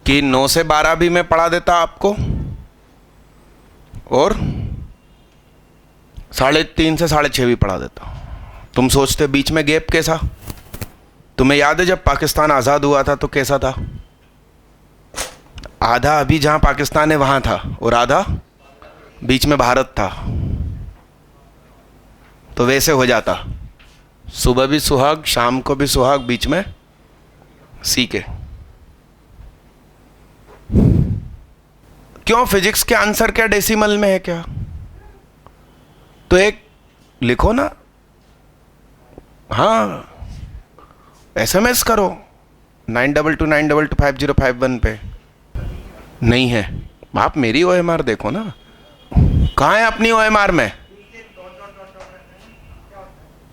कि 9 से 12 भी मैं पढ़ा देता आपको, और 3:30 से 6:30 भी पढ़ा देता। तुम सोचते बीच में गैप कैसा? तुम्हें याद है जब पाकिस्तान आज़ाद हुआ था तो कैसा था? आधा अभी जहाँ पाकिस्तान है वहाँ था, और आधा बीच में भारत था। तो वैसे हो जाता, सुबह भी सुहाग, शाम को भी सुहाग, बीच में सी के। क्यों? फिजिक्स के आंसर क्या डेसिमल में है क्या? तो एक लिखो ना, हाँ, SMS करो 9229225051 पे। नहीं है? आप मेरी OMR देखो ना, कहाँ है अपनी OMR में?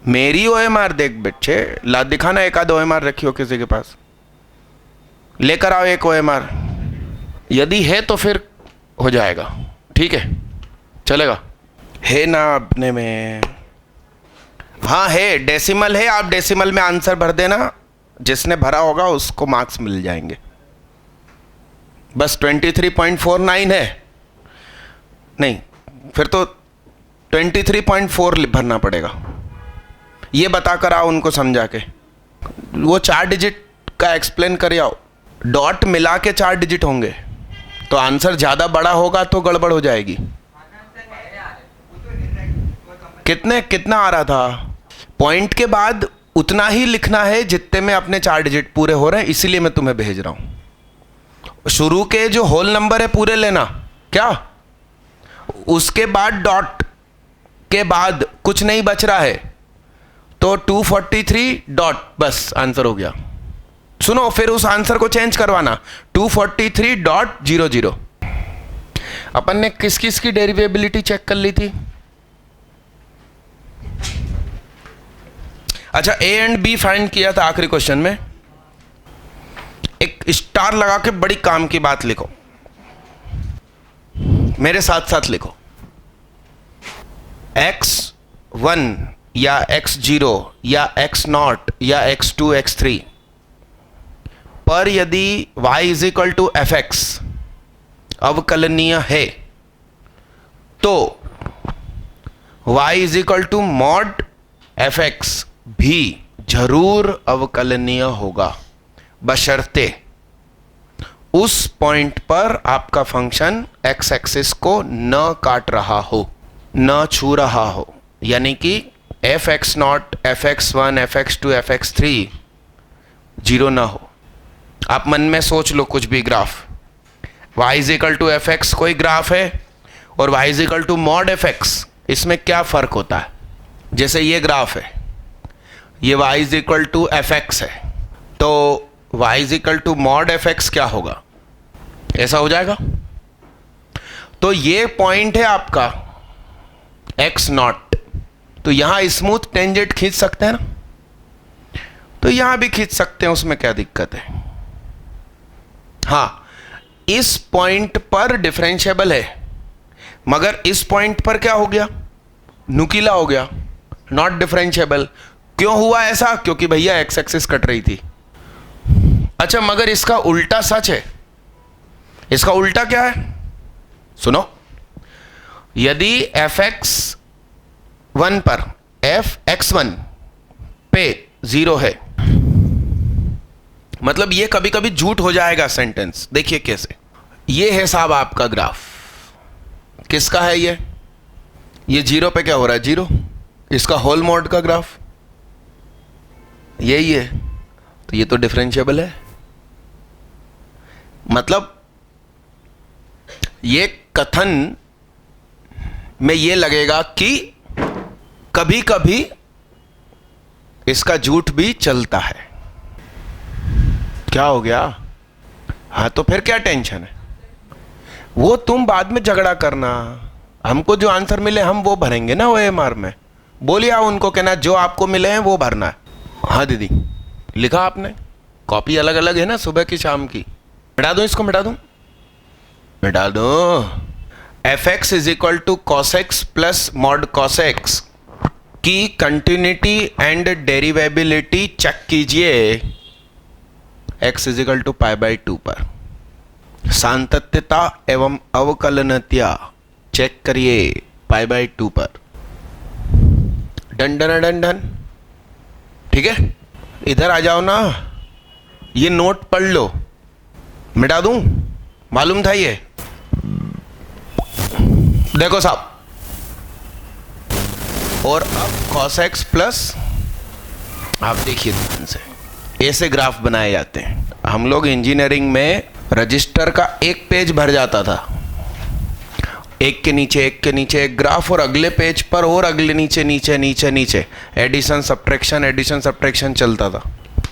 मेरी OMR देख बच्चे, ला दिखाना एक आध OMR रखी हो किसी के पास, लेकर आओ एक OMR। यदि है तो फिर हो जाएगा, ठीक है, चलेगा? है ना अपने में? हाँ है, डेसिमल है। आप डेसिमल में आंसर भर देना, जिसने भरा होगा उसको मार्क्स मिल जाएंगे। बस 23.49 है, नहीं फिर तो 23.4 भरना पड़ेगा। ये बताकर आओ उनको समझा के, वो 4 डिजिट का एक्सप्लेन कर आओ। डॉट मिला के 4 डिजिट होंगे, तो आंसर ज़्यादा बड़ा होगा तो गड़बड़ हो जाएगी। कितना आ रहा था? पॉइंट के बाद उतना ही लिखना है जितने में अपने 4 डिजिट पूरे हो रहे हैं, इसीलिए मैं तुम्हें भेज रहा हूं। शुरू के जो होल नंबर है पूरे लेना, क्या? उसके बाद डॉट के बाद कुछ नहीं बच रहा है तो 243 डॉट, बस आंसर हो गया। सुनो, फिर उस आंसर को चेंज करवाना, 243.00। अपन ने किस किस की डेरिवेबिलिटी चेक कर ली थी? अच्छा, A एंड B फाइंड किया था आखिरी क्वेश्चन में। एक स्टार लगा के बड़ी काम की बात लिखो, मेरे साथ साथ लिखो। x1 या x0 या x0 या x2 x3 पर यदि y = fx अवकलनीय है तो y = mod fx भी जरूर अवकलनीय होगा, बशर्ते उस पॉइंट पर आपका फंक्शन x एक्सिस को न काट रहा हो, न छू रहा हो, यानी कि fx0, fx1, fx2, fx3 zero ना हो। आप मन में सोच लो कुछ भी ग्राफ, y = fx कोई ग्राफ है और y = mod fx, इसमें क्या फर्क होता है? जैसे ये ग्राफ है, ये y = fx है, तो y = mod fx क्या होगा? ऐसा हो जाएगा। तो ये पॉइंट है आपका x0, तो यहां स्मूथ टेंजेंट खींच सकते हैं ना, तो यहां भी खींच सकते हैं, उसमें क्या दिक्कत है? हां, इस पॉइंट पर डिफरेंशिएबल है, मगर इस पॉइंट पर क्या हो गया? नुकीला हो गया, नॉट डिफरेंशिएबल। क्यों हुआ ऐसा? क्योंकि भैया एक्स एक्सिस कट रही थी। अच्छा, मगर इसका उल्टा सच है। इसका उल्टा क्या है? सुनो, यदि fx1 पर fx1 पे 0 है, मतलब ये कभी कभी झूठ हो जाएगा सेंटेंस। देखिए कैसे, ये है साहब आपका ग्राफ, किसका है ये? 0 पे क्या हो रहा है? 0, इसका होल मॉड का ग्राफ यही है, तो ये तो डिफरेंशिएबल है। मतलब ये कथन में ये लगेगा कि कभी कभी इसका झूठ भी चलता है। क्या हो गया? हाँ, तो फिर क्या टेंशन है? वो तुम बाद में झगड़ा करना, हमको जो आंसर मिले हम वो भरेंगे ना OMR में। बोलिए उनको, कहना जो आपको मिले हैं वो भरना है। हाँ दीदी, लिखा आपने? कॉपी अलग अलग है ना, सुबह की शाम की। मिटा दूं इसको? मिटा दूं? मिटा दो। fx = cos x plus mod cos x की कंटिन्यूटी एंड डेरिवेबिलिटी चेक कीजिए x = π/2 पर। सातत्यता एवं अवकलनत्या चेक करिए π/2 पर। Done done done done. ठीक है, इधर आ जाओ ना, ये नोट पढ़ लो। मिटा दूं? मालूम था ये? देखो साहब, और अब cos x प्लस, आप देखिए ध्यान से, ऐसे ग्राफ बनाए जाते हैं। हम लोग इंजीनियरिंग में रजिस्टर का एक पेज भर जाता था, एक के नीचे एक ग्राफ, और अगले पेज पर और अगले नीचे नीचे एडिशन सब्ट्रैक्शन चलता था।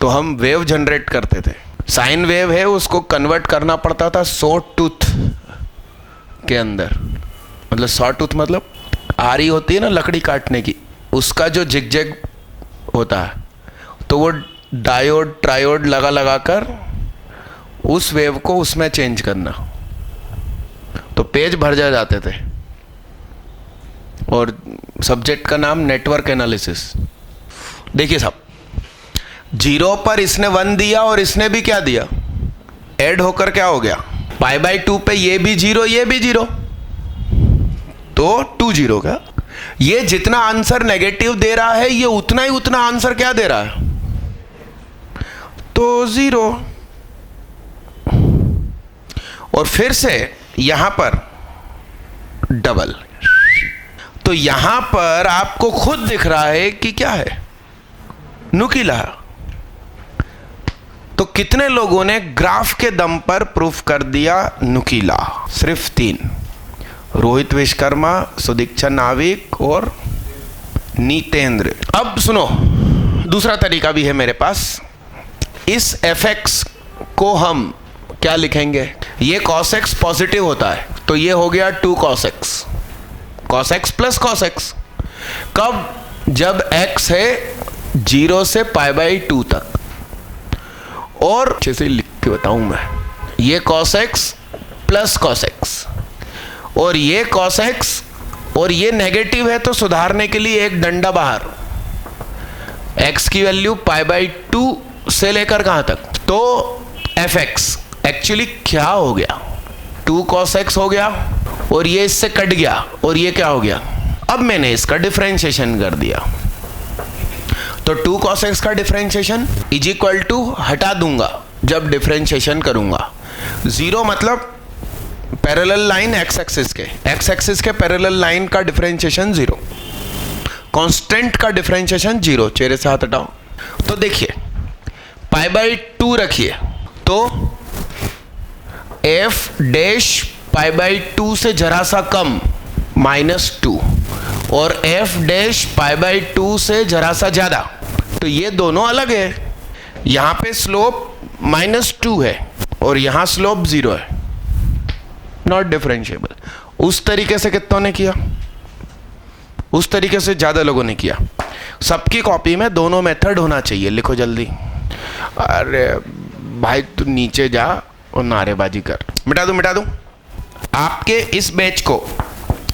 तो हम वेव जनरेट करते थे। साइन वेव है, उसको कन्वर्ट करना पड़ता था सॉ टूथ के अंदर। मतलब सॉ टूथ मतलब आरी होती है ना लकड़ी काटने की, उसका जो जिगजैग होता है, तो वो डायोड ट्रायोड लगा कर उस वेव को उसमें चेंज करना। तो पेज भर जाते थे, और सब्जेक्ट का नाम नेटवर्क एनालिसिस। देखिए साहब, 0 पर इसने 1 दिया और इसने भी क्या दिया, ऐड होकर क्या हो गया, π/2 पे ये भी 0 ये भी 0, तो 2 0 का। ये जितना आंसर नेगेटिव दे रहा है, ये उतना ही उतना आंसर क्या दे रहा है, तो 0। और फिर से यहां पर डबल, तो यहां पर आपको खुद दिख रहा है कि क्या है, नुकीला। तो कितने लोगों ने ग्राफ के दम पर प्रूफ कर दिया नुकीला? सिर्फ 3, रोहित विश्वकर्मा, सुदीक्षा नाविक और नीतेंद्र। अब सुनो, दूसरा तरीका भी है मेरे पास। इस fx को हम क्या लिखेंगे, ये cos x पॉजिटिव होता है, तो ये हो गया 2 cos x plus cos x। कब? जब x है 0 से π/2 तक। और अच्छे से लिख के बताऊं मैं, ये cos x plus cos x, और ये cos x, और ये नेगेटिव है तो सुधारने के लिए एक डंडा बाहर, x की वैल्यू π/2 से लेकर कहां तक, तो fx एक्चुअली क्या हो गया, 2 cos x हो गया, और ये इससे कट गया, और ये क्या हो गया, अब मैंने इसका डिफरेंशिएशन कर दिया। तो 2 cos x का डिफरेंशिएशन इज इक्वल टू, हटा दूंगा जब डिफरेंशिएशन करूंगा, 0 मतलब पैरेलल लाइन x एक्सिस के पैरेलल लाइन का डिफरेंशिएशन 0, कांस्टेंट का डिफरेंशिएशन 0। चेहरे से हाथ हटाओ। तो देखिए π/2 रखिए, तो f डैश π/2 से जरा सा कम -2, और f डैश π/2 से जरा सा ज्यादा, तो ये दोनों अलग है। यहां पे स्लोप -2 है और यहां स्लोप 0 है, नॉट डिफरेंशिएबल। उस तरीके से कितनों ने किया, उस तरीके से ज्यादा लोगों ने किया। सबकी कॉपी में दोनों मेथड होना चाहिए, लिखो जल्दी। अरे भाई तू नीचे जा और नारेबाजी कर। मिटा दूं। आपके इस बैच को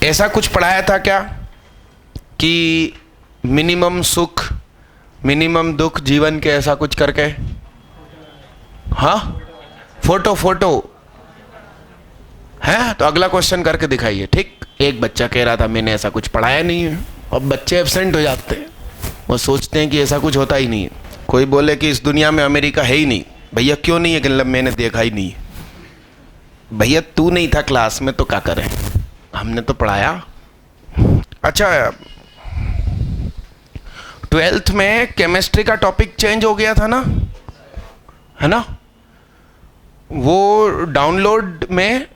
ऐसा कुछ पढ़ाया था क्या कि मिनिमम सुख मिनिमम दुख जीवन के, ऐसा कुछ करके? हाँ, फोटो है तो अगला क्वेश्चन करके दिखाइए। ठीक, एक बच्चा कह रहा था मैंने ऐसा कुछ पढ़ाया नहीं है। अब बच्चे एब्सेंट हो जाते हैं, वो सोचते हैं कि ऐसा कुछ होता ही नहीं है। कोई बोले कि इस दुनिया में अमेरिका है ही नहीं। भैया क्यों नहीं है? कि मैंने देखा ही नहीं है। भैया तू नहीं था क्लास में तो क्या करें, हमने तो पढ़ाया। अच्छा, 12th में केमिस्ट्री का टॉपिक चेंज हो गया था ना, है ना? वो डाउनलोड में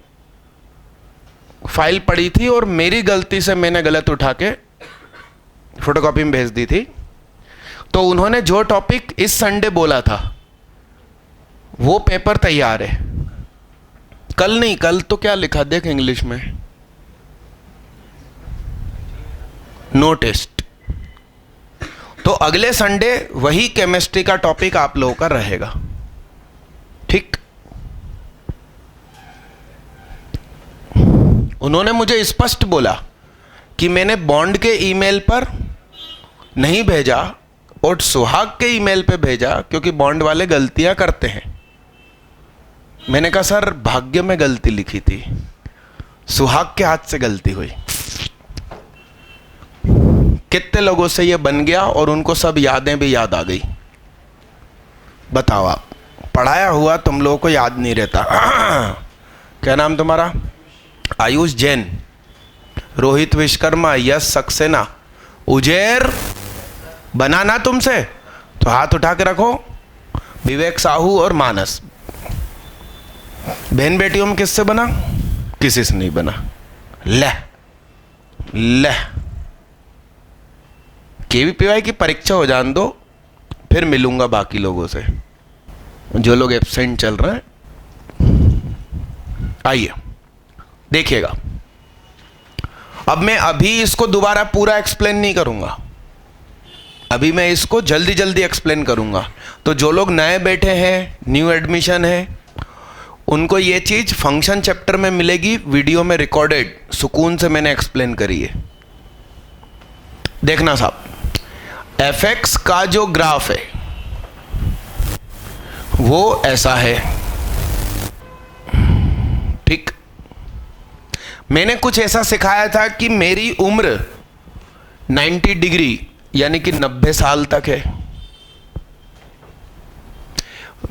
फाइल पड़ी थी और मेरी गलती से मैंने गलत उठा के फोटोकॉपी में भेज दी थी। तो उन्होंने जो टॉपिक इस संडे बोला था वो पेपर तैयार है। कल नहीं, कल तो क्या लिखा देख इंग्लिश में, नो टेस्ट। तो अगले संडे वही केमिस्ट्री का टॉपिक आप लोगों का रहेगा। ठीक, उन्होंने मुझे स्पष्ट बोला कि मैंने बॉन्ड के ईमेल पर नहीं भेजा और सुहाग के ईमेल पे भेजा, क्योंकि बॉन्ड वाले गलतियां करते हैं। मैंने कहा सर भाग्य में गलती लिखी थी, सुहाग के हाथ से गलती हुई। कितने लोगों से ये बन गया और उनको सब यादें भी याद आ गई? बताओ आप, पढ़ाया हुआ तुम लोगों को याद नहीं रहता। क्या नाम तुम्हारा? आयुष जैन, रोहित विश्वकर्मा, यश सक्सेना, उजेर बना ना तुमसे? तो हाथ उठा के रखो। विवेक साहू और मानस, बहन बेटियों में किससे बना? किसी से नहीं बना। ले ले केवीपीवाई की परीक्षा हो जान दो, फिर मिलूंगा बाकी लोगों से जो लोग एब्सेंट चल रहे हैं। आइए देखिएगा, अब मैं अभी इसको दोबारा पूरा एक्सप्लेन नहीं करूंगा, अभी मैं इसको जल्दी जल्दी एक्सप्लेन करूंगा। तो जो लोग नए बैठे हैं, न्यू एडमिशन है, उनको ये चीज फंक्शन चैप्टर में मिलेगी, वीडियो में रिकॉर्डेड, सुकून से मैंने एक्सप्लेन करी है। देखना साहब, fx का जो ग्राफ है वो ऐसा है, ठीक। मैंने कुछ ऐसा सिखाया था कि मेरी उम्र 90 डिग्री यानी कि 90 साल तक है।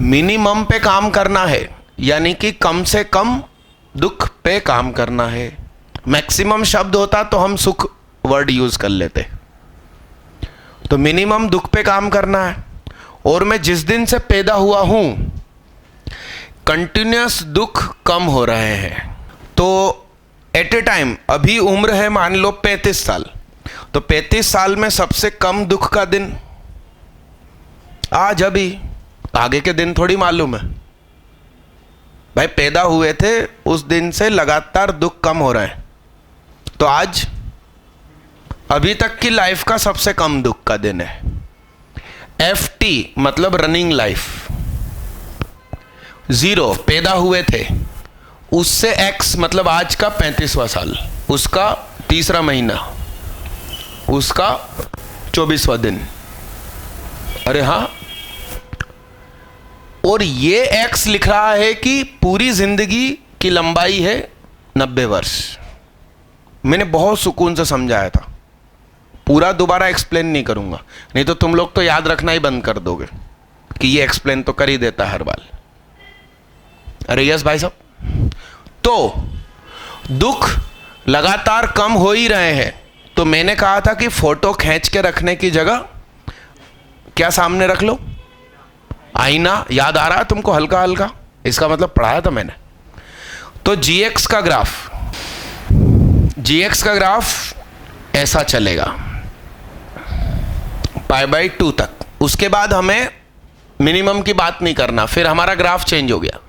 मिनिमम पे काम करना है, यानी कि कम से कम दुख पे काम करना है। मैक्सिमम शब्द होता तो हम सुख वर्ड यूज कर लेते, तो मिनिमम दुख पे काम करना है। और मैं जिस दिन से पैदा हुआ हूं कंटिन्यूअस दुख कम हो रहे हैं। तो एट ए टाइम अभी उम्र है मान लो 35 साल, तो 35 साल में सबसे कम दुख का दिन आज, अभी आगे के दिन थोड़ी मालूम है भाई। पैदा हुए थे उस दिन से लगातार दुख कम हो रहे हैं, तो आज अभी तक की लाइफ का सबसे कम दुख का दिन है। FT मतलब रनिंग लाइफ, 0 पैदा हुए थे, उससे X मतलब आज का 35वां साल, उसका 3रा महीना, उसका 24वां दिन। अरे हाँ, और ये X लिख रहा है कि पूरी जिंदगी की लंबाई है 90 वर्ष। मैंने बहुत सुकून से समझाया था, पूरा दोबारा एक्सप्लेन नहीं करूंगा, नहीं तो तुम लोग तो याद रखना ही बंद कर दोगे कि ये एक्सप्लेन तो कर ही देता हर बार। अरे यस भाई साहब, तो दुख लगातार कम हो ही रहे हैं। तो मैंने कहा था कि फोटो खींच के रखने की जगह क्या सामने रख लो? आईना। याद आ रहा है तुमको हल्का हल्का? इसका मतलब पढ़ाया था मैंने। तो GX का ग्राफ ऐसा चलेगा π/2 तक। उसके बाद हमें मिनिमम की बात नहीं करना, फिर हमारा ग्राफ चेंज हो गया।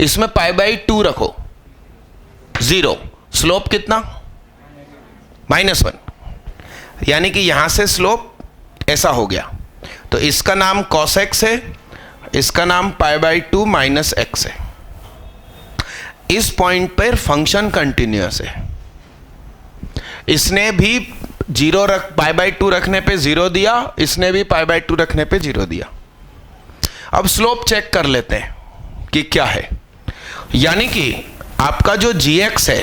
इसमें π/2 रखो, 0, स्लोप कितना? -1, यानी कि यहां से स्लोप ऐसा हो गया। तो इसका नाम cos x है, इसका नाम π/2 - x है। इस पॉइंट पर फंक्शन कंटिन्यूअस है। इसने भी 0 π/2 रखने पे 0 दिया, इसने भी π/2 रखने पे 0 दिया। अब स्लोप चेक कर लेते हैं कि क्या है। यानी कि आपका जो GX है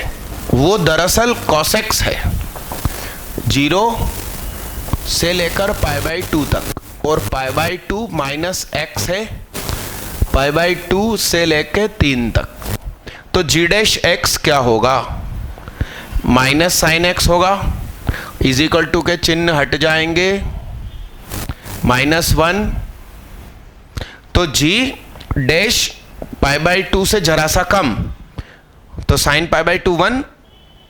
वो दरअसल cos x है, 0 से लेकर π/2 तक, और π/2 - x है π/2 से लेकर 3 तक। तो G' क्या होगा? -sin x होगा, = के चिन्ह हट जाएंगे, -1। तो G' π/2 से जरा सा कम, तो sin π/2 1,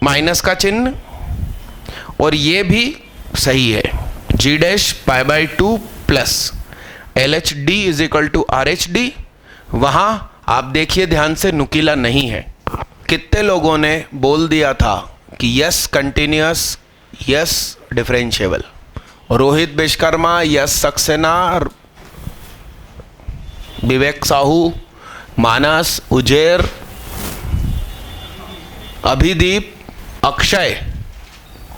माइनस का चिन्ह, और ये भी सही है, G' π/2 प्लस LHD = RHD। वहां आप देखिए ध्यान से, नुकीला नहीं है। कितने लोगों ने बोल दिया था कि yes continuous, yes differentiable? Rohit Vishwakarma, yes Saxena, Vivek Sahu, Manas, Uzair, Abhideep, Akshay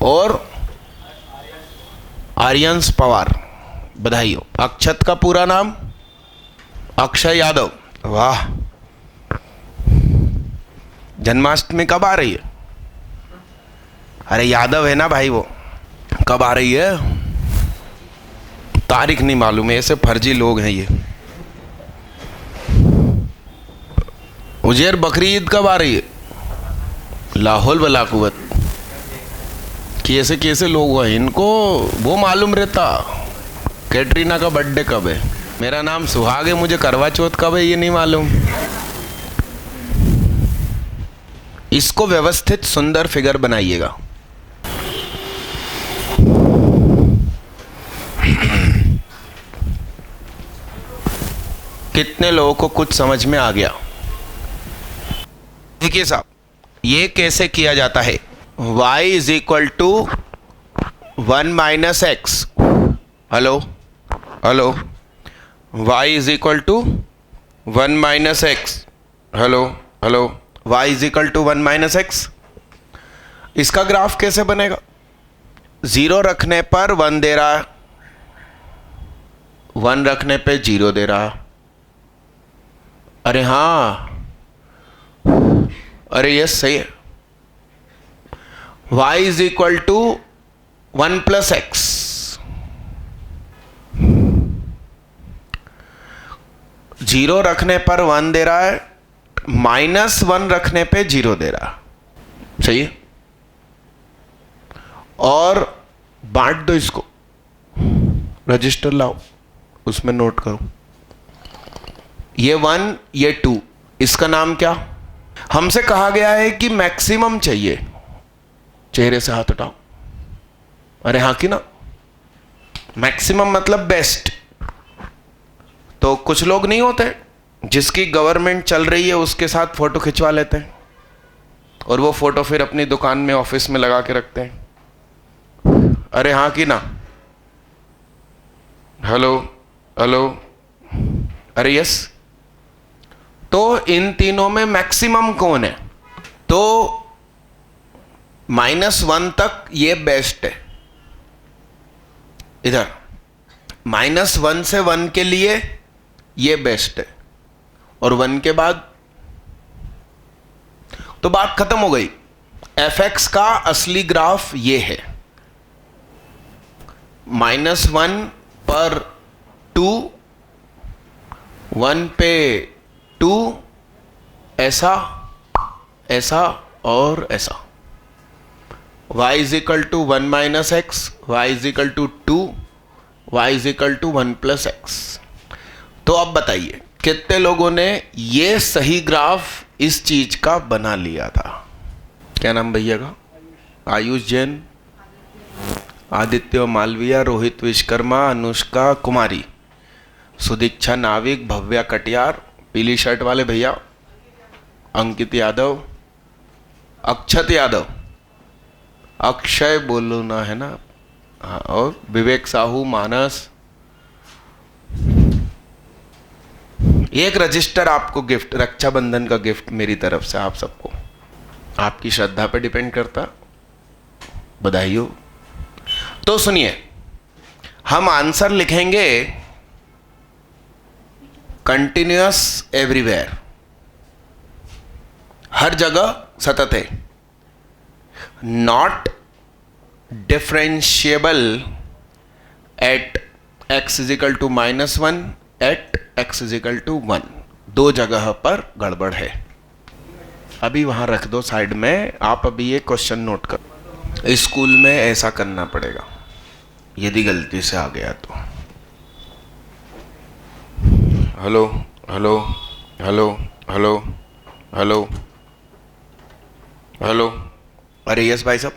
और आर्यंस पवार, बधाई हो। अक्षत का पूरा नाम? अक्षय यादव। वाह, जन्माष्टमी कब आ रही है? अरे यादव है ना भाई वो, कब आ रही है? तारीख नहीं मालूम है, ऐसे फर्जी लोग हैं ये। उजैर बकरी ईद कब आ रही है? लाहौल वला कुव्वत, कैसे कैसे लोग हैं, इनको वो मालूम रहता कैटरीना का बर्थडे कब है, मेरा नाम सुहाग है, मुझे करवा चौथ कब है ये नहीं मालूम। इसको व्यवस्थित सुंदर फिगर बनाइएगा। कितने लोगों को कुछ समझ में आ गया? देखिए साहब, ये कैसे किया जाता है? y is equal to 1 minus x, hello hello, y is equal to 1 minus x, hello hello, y is equal to 1 minus x. इसका ग्राफ कैसे बनेगा? 0 रखने पर 1 दे रहा है, 1 रखने पे 0 दे रहा है। अरे हाँ, अरे यस सही है। y is equal to 1 plus x, zero रखने पर 1 दे रहा है, -1 रखने पे 0 दे रहा है, सही है। और बांट दो इसको, रजिस्टर लाओ, उसमें नोट करो, ये 1 ये 2, इसका नाम क्या? हमसे कहा गया है कि मैक्सिमम चाहिए। चेहरे से हाथ उठाओ, अरे हाँ कि ना, मैक्सिमम मतलब बेस्ट। तो कुछ लोग नहीं होते जिसकी गवर्नमेंट चल रही है उसके साथ फोटो खिंचवा लेते हैं और वो फोटो फिर अपनी दुकान में ऑफिस में लगा के रखते हैं। अरे हाँ कि ना, हेलो हेलो, अरे यस। तो इन तीनों में मैक्सिमम कौन है? तो -1 तक ये बेस्ट है। इधर -1 से 1 के लिए ये बेस्ट है, और 1 के बाद तो बात खत्म हो गई। fx का असली ग्राफ ये है, -1 पर 2, 1 पे 2, ऐसा ऐसा और ऐसा। y is equal to 1 minus x, y is equal to 2, y is equal to 1 plus x. तो अब बताइए कितने लोगों ने ये सही ग्राफ इस चीज का बना लिया था? क्या नाम भैया का? आयुष जैन, आदित्य मालविया, रोहित विश्वकर्मा, अनुष्का कुमारी, सुदीक्षा नाविक, भव्या कटियार, पीली शर्ट वाले भैया, अंकित यादव, अक्षत यादव, अक्षय बोलो ना, है ना, हाँ, और विवेक साहू, मानस। एक रजिस्टर आपको गिफ्ट, रक्षाबंधन का गिफ्ट मेरी तरफ से आप सबको, आपकी श्रद्धा पे डिपेंड करता, बधाई हो। तो सुनिए, हम आंसर लिखेंगे कंटिन्यूअस एवरीवेयर, हर जगह सतत है, not differentiable at x is equal to -1 at x is equal to 1। दो जगह पर गड़बड़ है, अभी वहां रख दो साइड में। आप अभी ये क्वेश्चन नोट करो, स्कूल में ऐसा करना पड़ेगा यदि गलती से आ गया तो। Hello hello hello hello hello hello, अरे यस भाई साहब,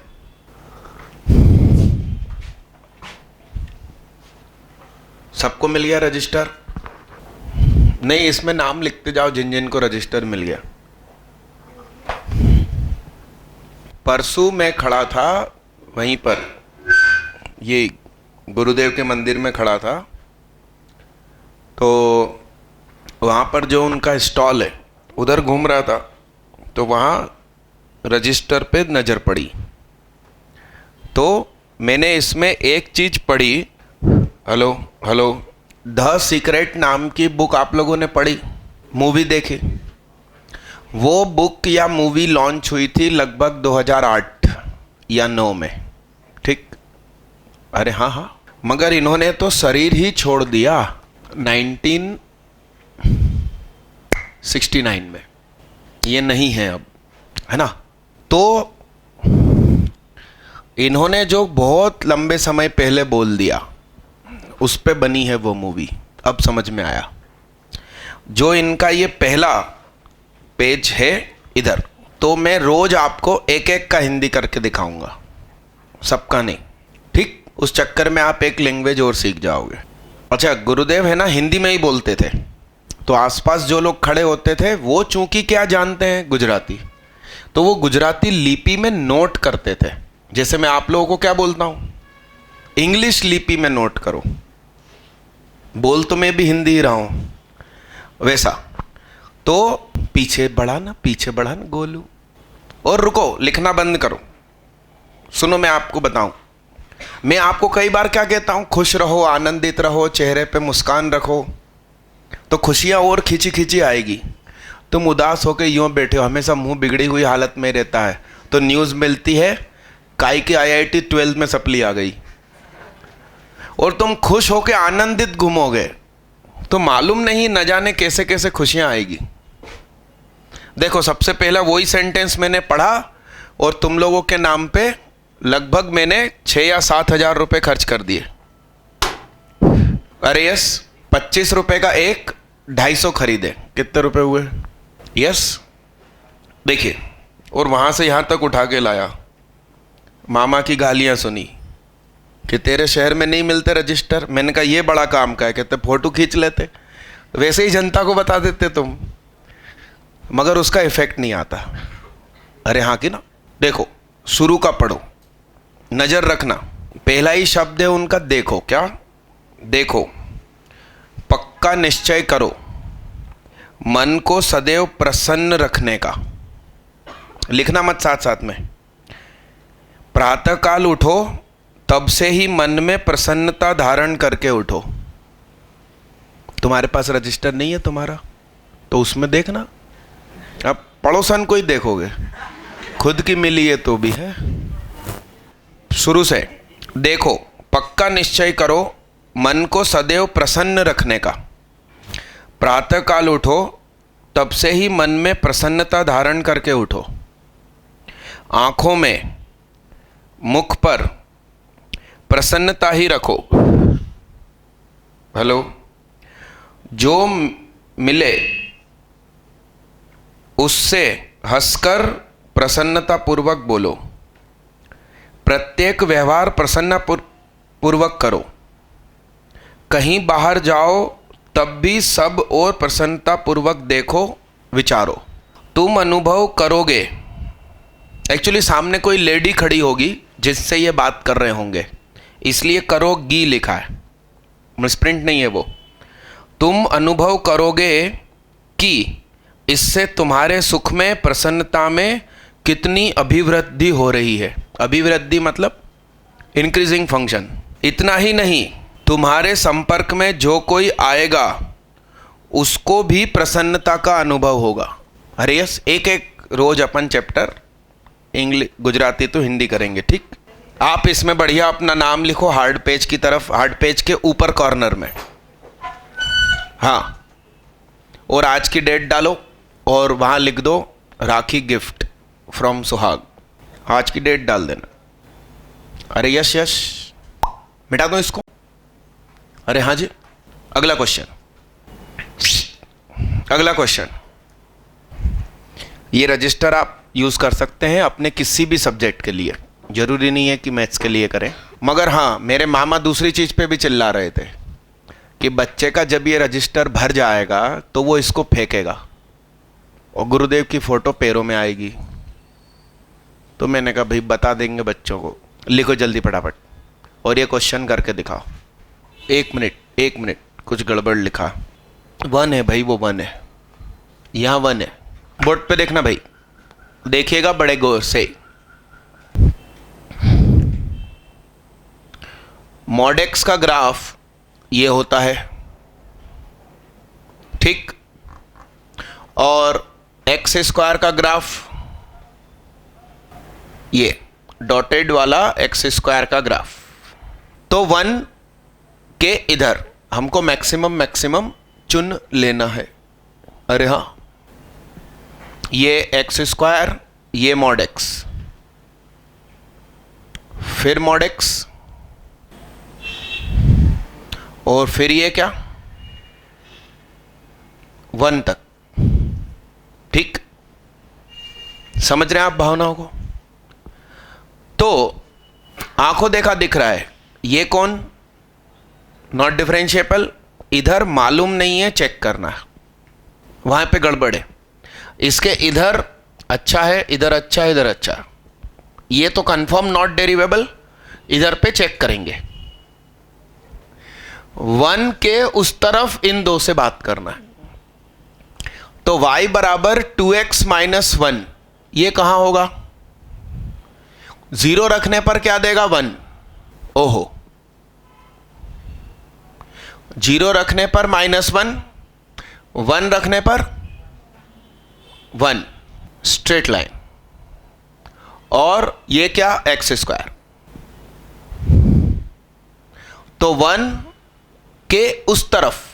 सबको मिल गया रजिस्टर? नहीं, इसमें नाम लिखते जाओ जिन जिन को रजिस्टर मिल गया। परसों मैं खड़ा था वहीं पर, ये गुरुदेव के मंदिर में खड़ा था, तो वहाँ पर जो उनका स्टॉल है उधर घूम रहा था, तो वहाँ रजिस्टर पे नज़र पड़ी, तो मैंने इसमें एक चीज़ पढ़ी। हेलो हेलो, द सीक्रेट नाम की बुक आप लोगों ने पढ़ी? मूवी देखी। वो बुक या मूवी लॉन्च हुई थी लगभग 2008 या 9 में, ठीक। अरे हाँ हाँ, मगर इन्होंने तो शरीर ही छोड़ दिया 1969 में। ये नहीं है अब, है ना। तो इन्होंने जो बहुत लंबे समय पहले बोल दिया उस पे बनी है वो मूवी। अब समझ में आया। जो इनका ये पहला पेज है इधर, तो मैं रोज आपको एक एक का हिंदी करके दिखाऊंगा, सबका नहीं, ठीक। उस चक्कर में आप एक लैंग्वेज और सीख जाओगे। अच्छा, गुरुदेव है ना हिंदी में ही बोलते थे, तो आसपास जो लोग खड़े होते थे वो चूंकि क्या जानते हैं, गुजराती, तो वो गुजराती लिपि में नोट करते थे। जैसे मैं आप लोगों को क्या बोलता हूं, इंग्लिश लिपि में नोट करो। बोल तो मैं भी हिंदी ही रहा हूं, वैसा। तो पीछे बढ़ा ना गोलू, और रुको, लिखना बंद करो। सुनो, मैं आपको बताऊं, मैं आपको कई बार क्या कहता हूं, खुश रहो, आनंदित रहो, चेहरे पे मुस्कान रखो, तो खुशियां और खींची खींची आएगी। तुम उदास होकर यूं बैठे हो, हमेशा मुंह बिगड़ी हुई हालत में रहता है, तो न्यूज़ मिलती है काई की IIT 12 में सप्ली आ गई, और तुम खुश होकर आनंदित घूमोगे, तो मालूम नहीं न जाने कैसे कैसे खुशियां आएगी। देखो, सबसे पहला वही सेंटेंस मैंने पढ़ा और तुम लोगों के नाम पे लगभग मैंने 6 या 7 हज़ार रुपये खर्च कर दिए। अरे यस, 25 रुपये का एक, 250 खरीदे, कितने रुपए हुए? यस, देखिए, और वहां से यहां तक उठा के लाया। मामा की गालियां सुनी कि तेरे शहर में नहीं मिलते रजिस्टर। मैंने कहा ये बड़ा काम का है, कहते फोटो खींच लेते, वैसे ही जनता को बता देते तुम, मगर उसका इफेक्ट नहीं आता। अरे हाँ कि ना। देखो, शुरू का पढ़ो, नजर रखना। पहला ही शब्द है उनका, देखो। क्या देखो? पक्का निश्चय करो, मन को सदैव प्रसन्न रखने का। लिखना मत साथ साथ में। प्रातःकाल उठो, तब से ही मन में प्रसन्नता धारण करके उठो। तुम्हारे पास रजिस्टर नहीं है तुम्हारा, तो उसमें देखना। अब पड़ोसन को ही देखोगे, खुद की मिली है तो भी है। शुरू से देखो, पक्का निश्चय करो, मन को सदैव प्रसन्न रखने का। प्रातःकाल उठो, तब से ही मन में प्रसन्नता धारण करके उठो। आंखों में, मुख पर प्रसन्नता ही रखो। हेलो, जो मिले उससे हंसकर प्रसन्नता पूर्वक बोलो। प्रत्येक व्यवहार प्रसन्न पूर्वक करो। कहीं बाहर जाओ तब भी सब और प्रसन्नता पूर्वक देखो, विचारो। तुम अनुभव करोगे, एक्चुअली सामने कोई लेडी खड़ी होगी जिससे ये बात कर रहे होंगे, इसलिए करोगी लिखा है, मिसप्रिंट नहीं है वो। तुम अनुभव करोगे कि इससे तुम्हारे सुख में, प्रसन्नता में कितनी अभिवृद्धि हो रही है। अभिवृद्धि मतलब इंक्रीजिंग फंक्शन। इतना ही नहीं, तुम्हारे संपर्क में जो कोई आएगा उसको भी प्रसन्नता का अनुभव होगा। अरे यस, एक एक रोज अपन चैप्टर इंग्लिश, गुजराती तो हिंदी करेंगे, ठीक। आप इसमें बढ़िया अपना नाम लिखो हार्ड पेज की तरफ, हार्ड पेज के ऊपर कॉर्नर में, हाँ। और आज की डेट डालो और वहाँ लिख दो राखी गिफ्ट फ्रॉम सुहाग। आज की डेट डाल देना। अरे यश यश, मिटा दो इसको। अरे हाँ जी, अगला क्वेश्चन। अगला क्वेश्चन, ये रजिस्टर आप यूज़ कर सकते हैं अपने किसी भी सब्जेक्ट के लिए, जरूरी नहीं है कि मैथ्स के लिए करें। मगर हाँ, मेरे मामा दूसरी चीज़ पे भी चिल्ला रहे थे कि बच्चे का जब ये रजिस्टर भर जाएगा तो वो इसको फेंकेगा और गुरुदेव की फ़ोटो पैरों में आएगी। तो मैंने कहा भाई बता देंगे बच्चों को, लिखो जल्दी फटाफट और ये क्वेश्चन करके दिखाओ। 1 मिनट, कुछ गड़बड़ लिखा। 1 है भाई, वो 1 है, यहाँ 1 है। बोर्ड पे देखना भाई, देखिएगा बड़े गौर से। मॉडेक्स का ग्राफ ये होता है, ठीक। और एक्स स्क्वायर का ग्राफ, ये डॉटेड वाला एक्स स्क्वायर का ग्राफ। तो 1 के इधर हमको मैक्सिमम चुन लेना है। अरे हाँ, ये एक्स स्क्वायर, ये मॉड एक्स, फिर मॉड एक्स, और फिर ये क्या 1 तक। ठीक, समझ रहे हैं आप भावनाओं को? तो आंखों देखा दिख रहा है, ये कौन नॉट डिफरेंशिएबल, इधर मालूम नहीं है, चेक करना है, वहां पे गड़बड़ है। इसके इधर अच्छा है, इधर अच्छा है, इधर अच्छा, ये तो कंफर्म नॉट डेरिवेबल, इधर पे चेक करेंगे। 1 के उस तरफ इन दो से बात करना है। तो y बराबर 2x माइनस 1, ये कहां होगा? 0 रखने पर क्या देगा? 1। ओहो, 0 रखने पर -1, 1 रखने पर 1, स्ट्रेट लाइन। और ये क्या? X square. तो 1 के उस तरफ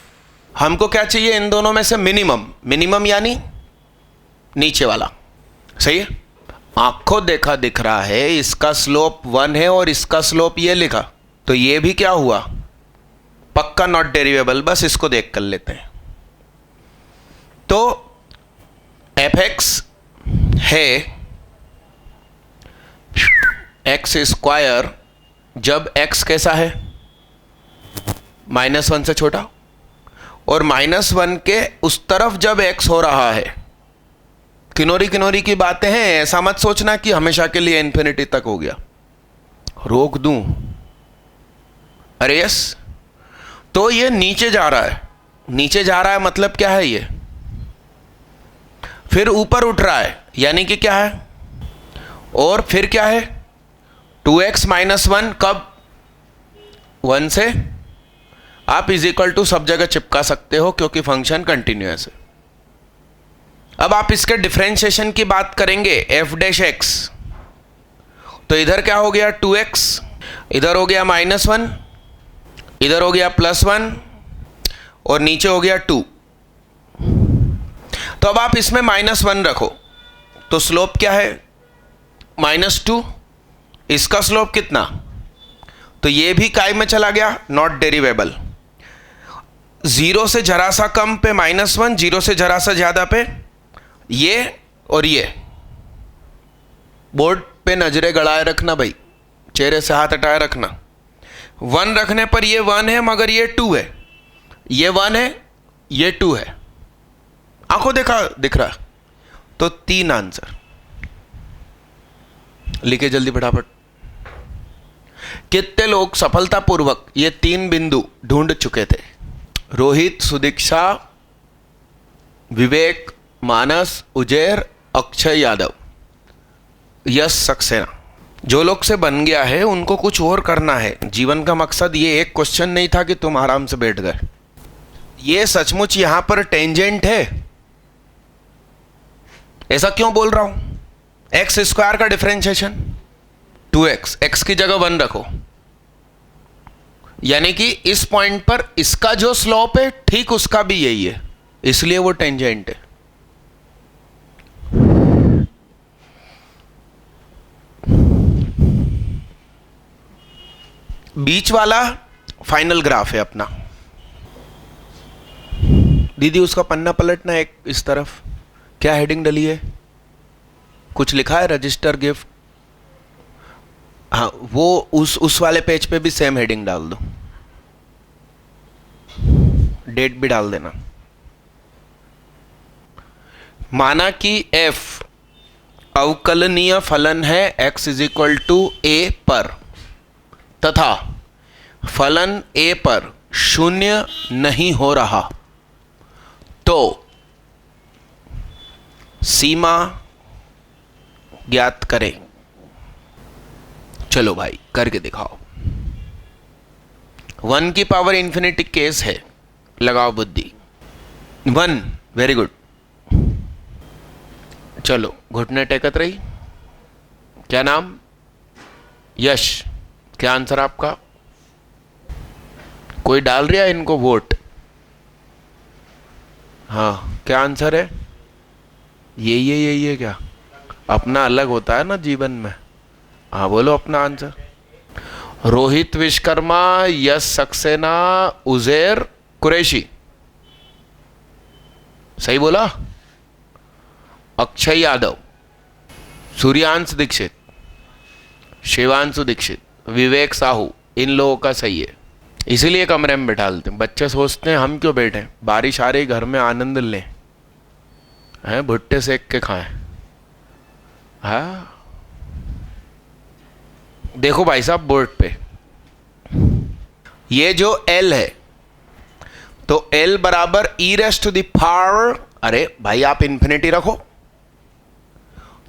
हमको क्या चाहिए? इन दोनों में से मिनिमम यानी नीचे वाला। सही है? आंखों देखा दिख रहा है, इसका स्लोप 1 है और इसका स्लोप ये लिखा, तो ये भी क्या हुआ? पक्का नॉट डेरिवेबल। बस इसको देख कर लेते हैं। तो fx है एक्स स्क्वायर जब x कैसा है? -1 से छोटा, और -1 के उस तरफ जब x हो रहा है। किनोरी की बातें हैं, ऐसा मत सोचना कि हमेशा के लिए इन्फिनिटी तक हो गया, रोक दूं। अरे यस, तो ये नीचे जा रहा है, नीचे जा रहा है मतलब क्या है? ये फिर ऊपर उठ रहा है, यानी कि क्या है? और फिर क्या है? 2x माइनस 1 कब? 1 से। आप इज इक्वल टू सब जगह चिपका सकते हो क्योंकि फंक्शन कंटिन्यूअस है। अब आप इसके डिफरेंशिएशन की बात करेंगे, f डैश x, तो इधर क्या हो गया? 2x, इधर हो गया -1, इधर हो गया +1, और नीचे हो गया 2। तो अब आप इसमें -1 रखो, तो स्लोप क्या है? -2। इसका स्लोप कितना? तो ये भी काय में चला गया, नॉट डेरिवेबल। 0 से जरा सा कम पे -1, 0 से जरा सा ज्यादा पे ये, और ये। बोर्ड पे नजरें गड़ाए रखना भाई, चेहरे से हाथ हटाए रखना। 1 रखने पर ये 1 है, मगर ये 2 है, ये 1 है, ये 2 है। आंखों देखा दिख रहा। तो 3 आंसर लिखे जल्दी फटाफट। कितने लोग सफलतापूर्वक ये 3 बिंदु ढूंढ चुके थे? रोहित, सुदीक्षा, विवेक, मानस, उजैर, अक्षय यादव, यश सक्सेना। जो लोग से बन गया है उनको कुछ और करना है। जीवन का मकसद ये एक क्वेश्चन नहीं था कि तुम आराम से बैठ गए। ये सचमुच यहां पर टेंजेंट है। ऐसा क्यों बोल रहा हूं? एक्स स्क्वायर का डिफरेंशिएशन 2x, x की जगह 1 रखो, यानी कि इस पॉइंट पर इसका जो स्लोप है ठीक उसका भी यही है, इसलिए वो टेंजेंट है। बीच वाला फाइनल ग्राफ है अपना। दीदी उसका पन्ना पलटना एक इस तरफ। क्या हेडिंग डली है? कुछ लिखा है? Register gift. हाँ, वो उस वाले पेज पे भी सेम हेडिंग डाल दो, डेट भी डाल देना। माना कि f अवकलनीय फलन है x is equal to a पर, तथा फलन a पर शून्य नहीं हो रहा, तो सीमा ज्ञात करें। चलो भाई करके दिखाओ। 1 की पावर इंफिनिटी केस है, लगाओ बुद्धि। 1, वेरी गुड। चलो घुटने टेकत रही। क्या नाम? यश। क्या आंसर आपका? कोई डाल रहा है इनको वोट? हाँ, क्या आंसर है? यही है क्या? अपना अलग होता है ना जीवन में। हाँ बोलो अपना आंसर। रोहित विश्वकर्मा, यश सक्सेना, उजैर कुरैशी। सही बोला? अक्षय यादव, सूर्यांश दीक्षित, शिवांशु दीक्षित, विवेक साहू, इन लोगों का सही है। इसीलिए कमरे में बैठा देते हैं। बच्चे सोचते हैं हम क्यों बैठे, बारिश आ रही, घर में आनंद लें, हैं भुट्टे सेक के खाएं। हाँ देखो भाई साहब बोर्ड पे ये जो L है, तो L बराबर e raised to the power, अरे भाई आप इंफिनिटी रखो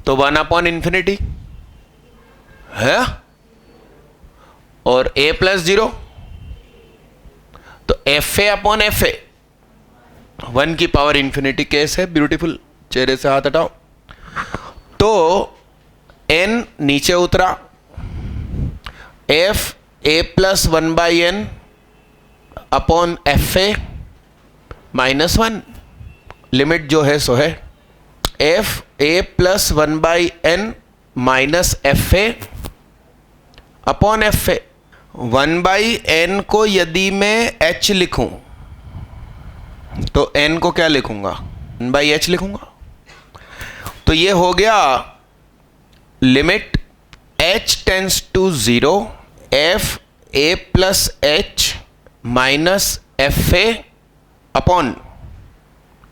तो 1/∞ है, और a + 0 तो FA/FA 1∞ केस है। ब्यूटीफुल, चेहरे से हाथ हटाओ। तो n नीचे उतरा, f a + 1/n upon FA -1, limit जो है सो है f a + 1/n minus FA upon FA। 1/n को यदि मैं h लिखूं तो n को क्या लिखूंगा? 1/h लिखूंगा। तो ये हो गया limit h tends to 0 f a + h minus FA upon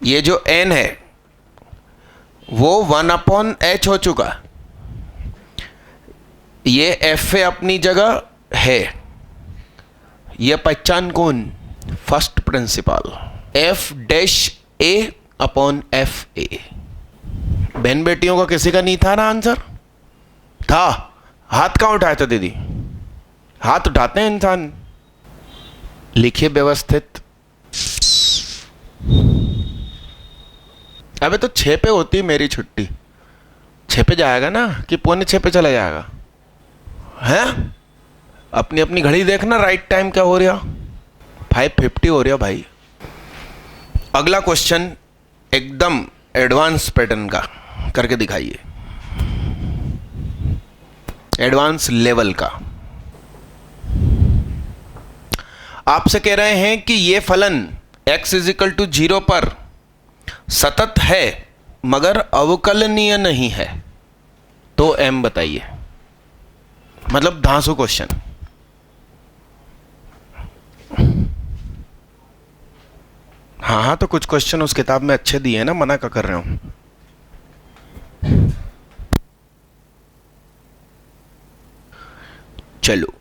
ये जो n है वो 1/h हो चुका। ये FA अपनी जगह है, ये पहचान कौन? First principle F' A upon FA। बहन बेटियों का किसी का नहीं था ना आंसर? था। हाथ कहाँ उठाए थे दीदी? हाथ उठाते हैं इंसान। लिखिए व्यवस्थित। अबे तो 6 पे होती मेरी छुट्टी, 6 पे जाएगा ना कि 5:45 पे चला जाएगा? हैं? अपनी अपनी घड़ी देखना, राइट टाइम क्या हो रहा? 5:50 हो रहा भाई। अगला क्वेश्चन एकदम एडवांस पैटर्न का करके दिखाइए, एडवांस लेवल का। आपसे कह रहे हैं कि ये फलन x = 0 पर सतत है मगर अवकलनीय नहीं है, तो m बताइए। मतलब धांसू क्वेश्चन। हाँ तो कुछ क्वेश्चन उस किताब में अच्छे दिए हैं ना, मना क्या कर रहे हो? चलो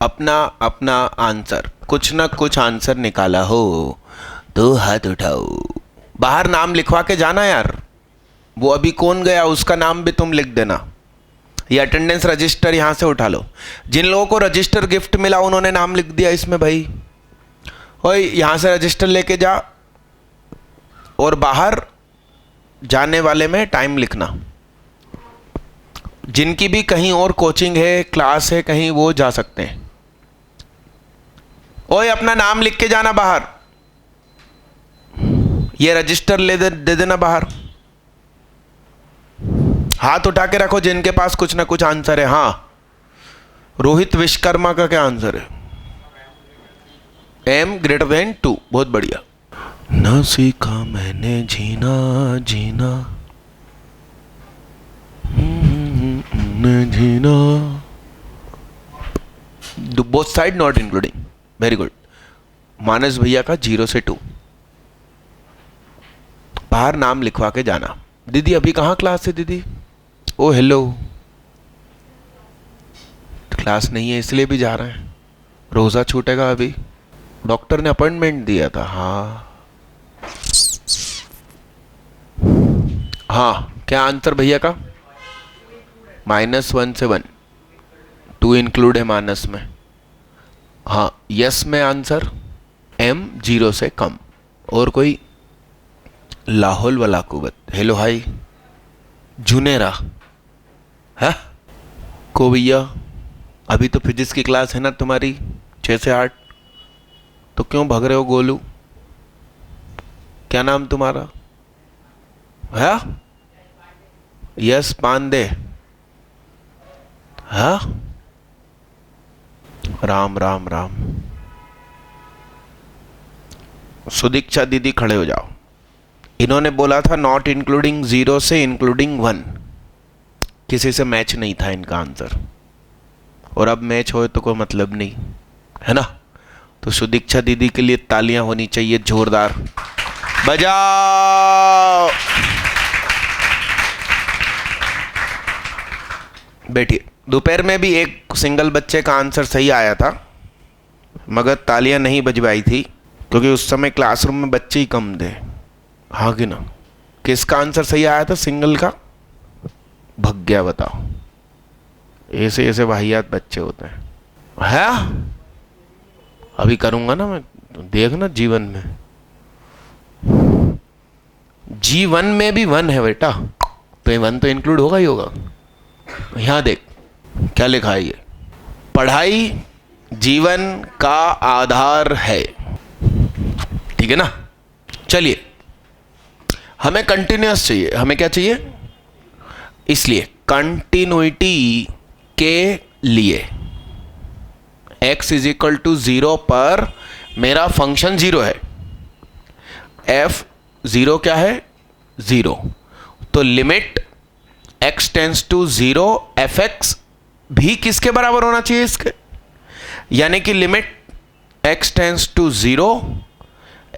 अपना अपना आंसर, कुछ ना कुछ आंसर निकाला हो तो हाथ उठाओ। बाहर नाम लिखवा के जाना यार। वो अभी कौन गया उसका नाम भी तुम लिख देना। ये अटेंडेंस रजिस्टर यहां से उठा लो। जिन लोगों को रजिस्टर गिफ्ट मिला उन्होंने नाम लिख दिया इसमें भाई। ओए यहां से रजिस्टर लेके जा, और बाहर जाने वाले में टाइम लिखना। जिनकी भी कहीं और कोचिंग है, क्लास है कहीं, वो जा सकते हैं। ओए अपना नाम लिख के जाना बाहर। ये रजिस्टर दे देना बाहर। हाथ उठा के रखो जिनके पास कुछ ना कुछ आंसर है। हाँ रोहित विश्वकर्मा का क्या आंसर है? m > 2। बहुत बढ़िया। ना सीखा मैंने जीना जीना जीना, both side not including. Very good. Manas भैया का 0 से 2। बाहर नाम लिखवा के जाना। दीदी अभी कहाँ क्लास है दीदी? ओ हेलो, क्लास नहीं है इसलिए भी जा रहे हैं। रोजा छूटेगा अभी, डॉक्टर ने अपॉइंटमेंट दिया था। हाँ क्या आंसर भैया का? -1 से 1, 2 इंक्लूड है माइनस में। हाँ यस में आंसर m 0 से कम। और कोई लाहौल वाला कुवत, हेलो हाई, जुनेरा है को भैया, अभी तो फिजिक्स की क्लास है ना तुम्हारी 6 से 8, तो क्यों भाग रहे हो गोलू? क्या नाम तुम्हारा है? यस पांडे, हाँ राम राम राम। सुदीक्षा दीदी खड़े हो जाओ। इन्होंने बोला था नॉट इंक्लूडिंग 0 से इंक्लूडिंग 1, किसी से मैच नहीं था इनका आंसर, और अब मैच हो तो कोई मतलब नहीं है ना। तो सुदीक्षा दीदी के लिए तालियां होनी चाहिए जोरदार, बजाओ। बैठिए। दोपहर में भी एक सिंगल बच्चे का आंसर सही आया था, मगर तालियां नहीं बजवाई थी क्योंकि उस समय क्लासरूम में बच्चे ही कम थे, हाँ कि ना। किसका आंसर सही आया था सिंगल का? भग गया, बताओ। ऐसे ऐसे वाहियात बच्चे होते हैं। अभी करूंगा ना मैं, देखना जीवन में, जीवन में भी 1 है बेटा, तो ये 1 तो इंक्लूड होगा ही होगा। यहां देख क्या लिखा है, ये पढ़ाई जीवन का आधार है, ठीक है ना। चलिए, हमें कंटिन्यूअस चाहिए, हमें क्या चाहिए, इसलिए कंटिन्यूटी के लिए x इज इक्वल टू 0 पर मेरा फंक्शन 0 है, f 0 क्या है, 0, तो limit x tends to 0 fx भी किसके बराबर होना चाहिए इसके, यानी कि limit x tends to 0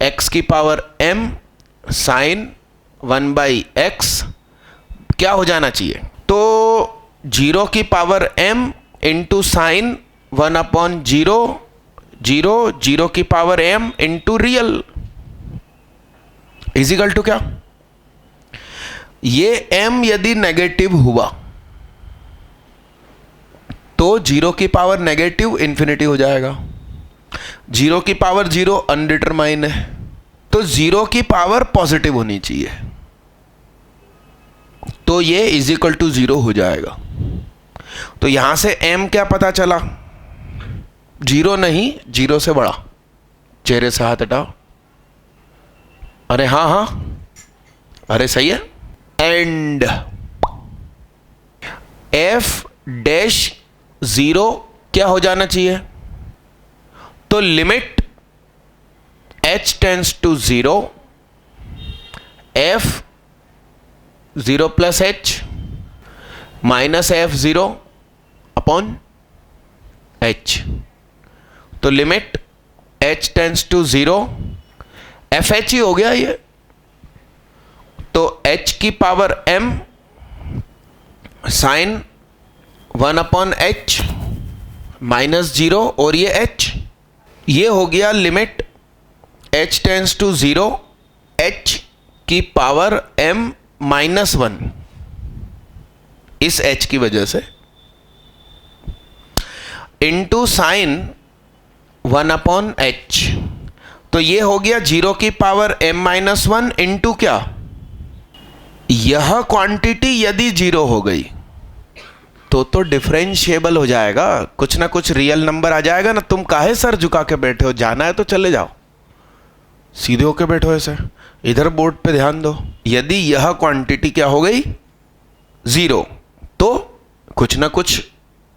x की पावर m साइन 1/x क्या हो जाना चाहिए, तो 0 की पावर m इंटू साइन 1/0, 0 की power m into real is equal to क्या, ये m यदि नेगेटिव हुआ तो 0 की पावर नेगेटिव इंफिनिटी हो जाएगा, 0 की पावर 0 अनडिटरमाइन है, तो 0 की पावर पॉजिटिव होनी चाहिए, तो ये इज इक्वल टू 0 हो जाएगा। तो यहां से m क्या पता चला, 0 नहीं, 0 से बड़ा, चेहरे से हाथ हटाओ, अरे हाँ हाँ, अरे सही है। एंड f डैश 0 क्या हो जाना चाहिए, तो limit h tends to 0 f 0 plus h minus f0 upon h, तो limit h tends to 0 fh ही हो गया ये, तो h की power m sign 1/h minus 0 और ये h, ये हो गया limit h tends to 0 h की पावर m माइनस 1, इस h की वजह से इंटू साइन 1/h, तो ये हो गया 0 की पावर m माइनस 1 इंटू क्या, यह क्वांटिटी यदि 0 हो गई तो डिफरेंशिएबल हो जाएगा, कुछ ना कुछ रियल नंबर आ जाएगा ना। तुम काहे सर झुका के बैठे हो, जाना है तो चले जाओ, सीधे होके बैठो ऐसे, इधर बोर्ड पे ध्यान दो। यदि यह क्वांटिटी क्या हो गई 0, तो कुछ ना कुछ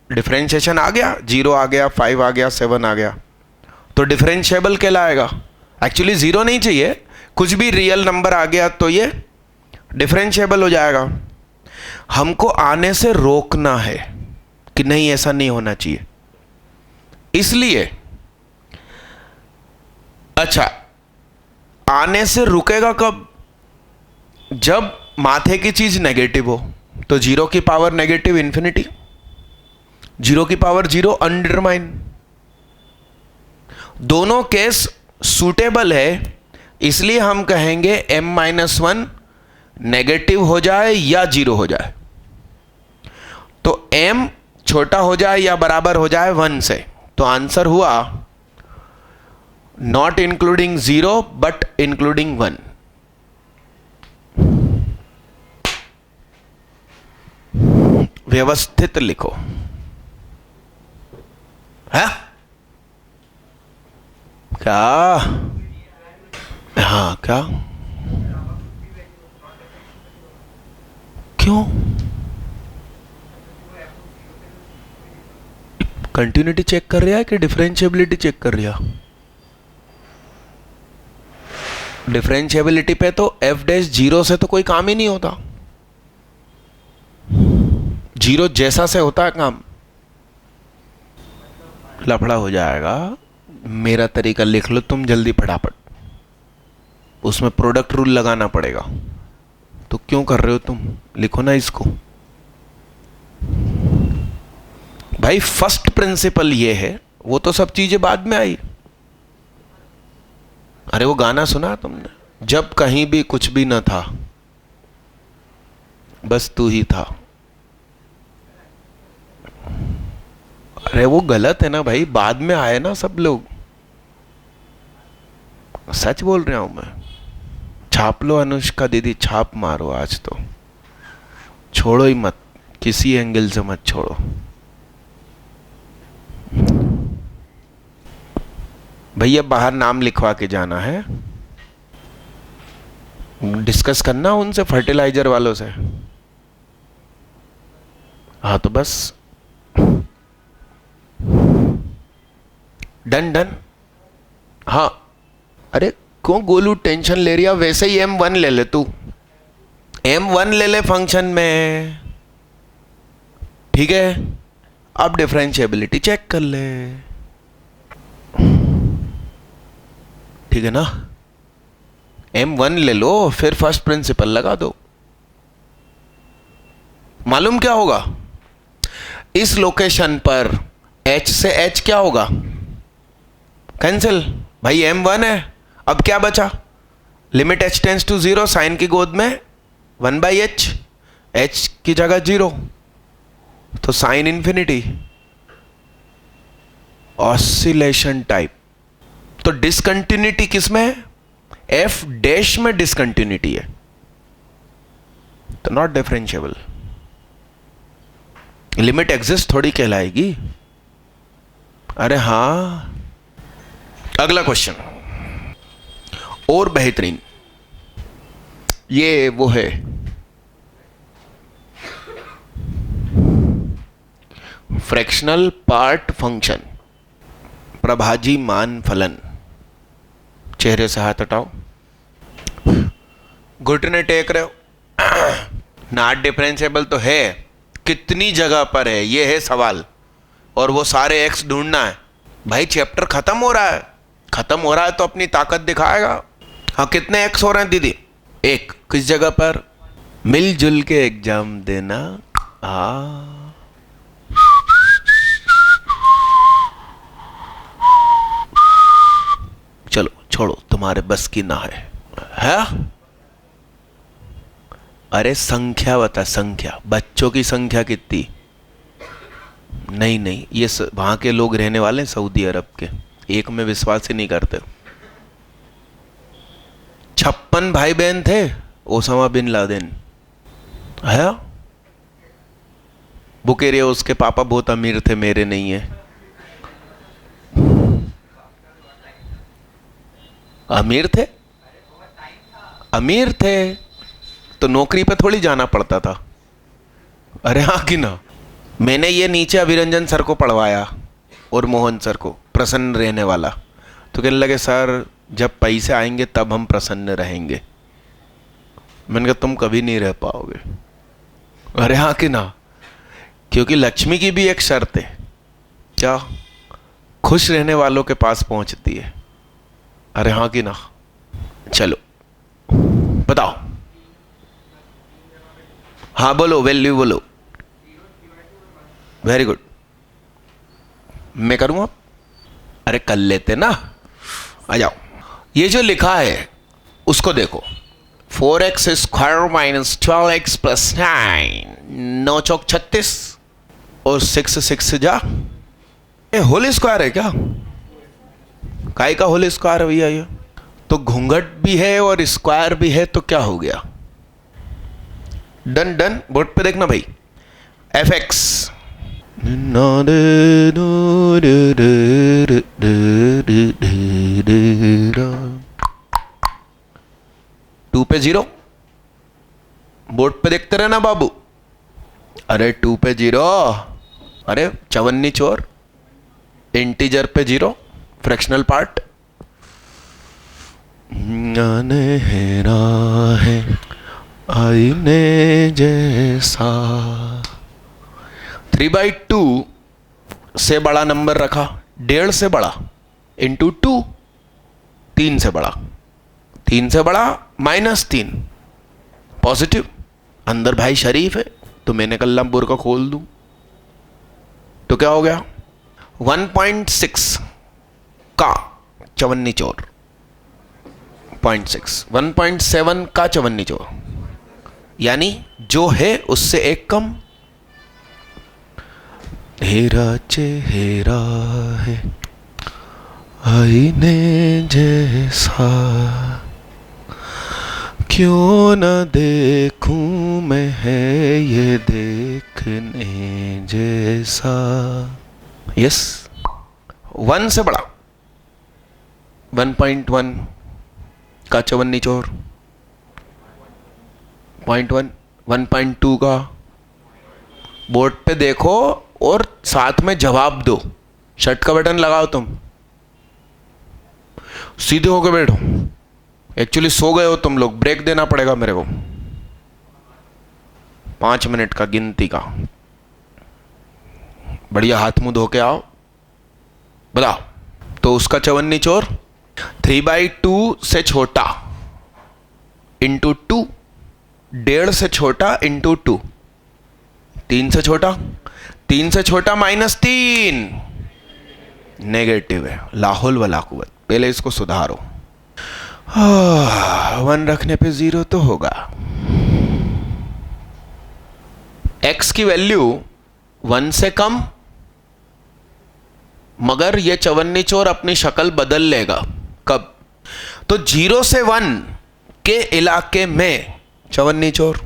डिफरेंशिएशन आ गया, 0 आ गया, 5 आ गया, 7 आ गया, तो डिफरेंशिएबल कहलाएगा। एक्चुअली 0 नहीं चाहिए, कुछ भी रियल नंबर आ गया तो ये डिफरेंशिएबल हो जाएगा। हमको आने से रोकना है कि नहीं ऐसा नहीं होना चाहिए, इसलिए अच्छा आने से रुकेगा कब, जब माथे की चीज नेगेटिव हो, तो 0 की पावर नेगेटिव इंफिनिटी, 0 की पावर 0 अनडिटरमाइन, दोनों केस सूटेबल है, इसलिए हम कहेंगे m-1 नेगेटिव हो जाए या 0 हो जाए, तो m छोटा हो जाए या बराबर हो जाए 1 से, तो आंसर हुआ नॉट इंक्लूडिंग 0 बट इंक्लूडिंग 1। व्यवस्थित लिखो है क्या? हाँ क्या? क्यों? कंटिन्यूटी चेक कर रहा है कि डिफरेंशिएबिलिटी चेक कर रहा? डिफरेंशिएबिलिटी पे तो एफ डैश जीरो से तो कोई काम ही नहीं होता, जीरो जैसा से होता है काम। लफड़ा हो जाएगा। मेरा तरीका लिख लो तुम जल्दी फटाफट, उसमें प्रोडक्ट रूल लगाना पड़ेगा। तो क्यों कर रहे हो तुम? लिखो ना इसको भाई। फर्स्ट प्रिंसिपल ये है, वो तो सब चीजें बाद में आई। अरे वो गाना सुना तुमने, जब कहीं भी कुछ भी न था बस तू ही था। अरे वो गलत है ना भाई, बाद में आए ना सब लोग। सच बोल रहा हूं मैं। छाप लो अनुष्का दीदी, छाप मारो आज तो, छोड़ो ही मत, किसी एंगल से मत छोड़ो। भैया बाहर नाम लिखवा के जाना है, डिस्कस करना उनसे, फर्टिलाइजर वालों से। हाँ तो बस डन डन। हाँ अरे क्यों गोलू टेंशन ले रही? वैसे ही M1 ले ले तू, M1 ले ले फंक्शन में, ठीक है? अब डिफरेंशिएबिलिटी चेक कर ले, ठीक है ना? M1 ले लो, फिर फर्स्ट प्रिंसिपल लगा दो। मालूम क्या होगा इस लोकेशन पर? H से H क्या होगा? कैंसिल भाई, M1 है। अब क्या बचा? Limit H tends to 0, sine की गोद में 1/h, H की जगह 0, तो साइन इंफिनिटी, ऑसिलेशन टाइप। तो डिसकंटिन्यूटी किसमें है? F डैश में डिसकंटिन्यूटी है, तो नॉट डिफरेंशिएबल। लिमिट एग्जिस्ट थोड़ी कहलाएगी। अरे हाँ। अगला क्वेश्चन और बेहतरीन, ये वो है फ्रैक्शनल पार्ट फंक्शन, प्रभाजी मान फलन। चेहरे से हाथ हटाओ, घुटने टेक रहे हो। नॉट डिफरेंशिएबल तो है, कितनी जगह पर है ये है सवाल, और वो सारे एक्स ढूंढना है। भाई चैप्टर खत्म हो रहा है, खत्म हो रहा है तो अपनी ताकत दिखाएगा। हाँ कितने एक्स हो रहे हैं दीदी? एक। किस जगह पर? मिलजुल के एग्जाम देना। हाँ चलो छोड़ो, तुम्हारे बस की ना है? अरे संख्या बता, संख्या, बच्चों की संख्या कितनी? नहीं नहीं, ये वहां के लोग रहने वाले हैं सऊदी अरब के, एक में विश्वास ही नहीं करते। 56 भाई बहन थे ओसामा बिन लादेन है। बुकेरिया उसके पापा बहुत अमीर थे, मेरे नहीं है। अमीर थे, अमीर थे तो नौकरी पे थोड़ी जाना पड़ता था। अरे हाँ कि ना। मैंने ये नीचे अभिरंजन सर को पढ़वाया और मोहन सर को, प्रसन्न रहने वाला। तो कहने लगे सर जब पैसे आएंगे तब हम प्रसन्न रहेंगे। मैंने कहा तुम कभी नहीं रह पाओगे। अरे हाँ कि ना, क्योंकि लक्ष्मी की भी एक शर्त है, क्या? खुश रहने वालों के पास पहुंचती है। अरे हाँ कि ना। चलो बताओ, हाँ बोलो, वैल्यू बोलो। वेरी गुड, मैं करूं अब? अरे कर लेते ना, आ जाओ। ये जो लिखा है उसको देखो, 4x square minus 12x plus 9, 9 चौक 36 और 6 6 जा। ये होल स्क्वायर है क्या? काय का होल स्क्वायर है भैया? ये तो घूंघट भी है और स्क्वायर भी है, तो क्या हो गया? Done done. बोर्ड पे देखना भाई, एफ एक्स, 2 पे 0, बोर्ड पे देखते रहना बाबू। अरे 2 पे 0, अरे चवन्नी चोर, इंटीजर पे 0, फ्रैक्शनल पार्ट। हेरा है आईने जैसा, 3/2 से बड़ा नंबर रखा, 1.5 से बड़ा, इंटू 2, 3 से बड़ा, 3 से बड़ा -3, पॉजिटिव। अंदर भाई शरीफ है तो मैंने कल्ला बुरका खोल दूं तो क्या हो गया, 1.6 का चवन्नी चोर, 0.6, 1.7 का चवन्नी चोर, यानी जो है उससे एक कम। हेरा चेहरा है आईने जैसा, क्यों न देखूं मैं है ये देखने जैसा। यस, 1 से बड़ा, 1.1 का चवन्नी चोर, 0.1, 1.2 का। बोर्ड पे देखो और साथ में जवाब दो, शर्ट का बटन लगाओ, तुम सीधे होकर बैठो। एक्चुअली सो गए हो तुम लोग, ब्रेक देना पड़ेगा मेरे को 5 मिनट का गिनती का। बढ़िया हाथ मुंह धो के आओ, बताओ। तो उसका चवन्नी चोर 3/2 से छोटा इंटू 2, 1.5 से छोटा इंटू 2, 3 से छोटा, 3 से छोटा -3, नेगेटिव है, लाहौल वला कुव्वत। पहले इसको सुधारो। 1 रखने पे 0 तो होगा। x की वैल्यू 1 से कम, मगर यह चवन्नी चोर अपनी शक्ल बदल लेगा। कब? तो 0 से 1 के इलाके में चवन्नी चोर।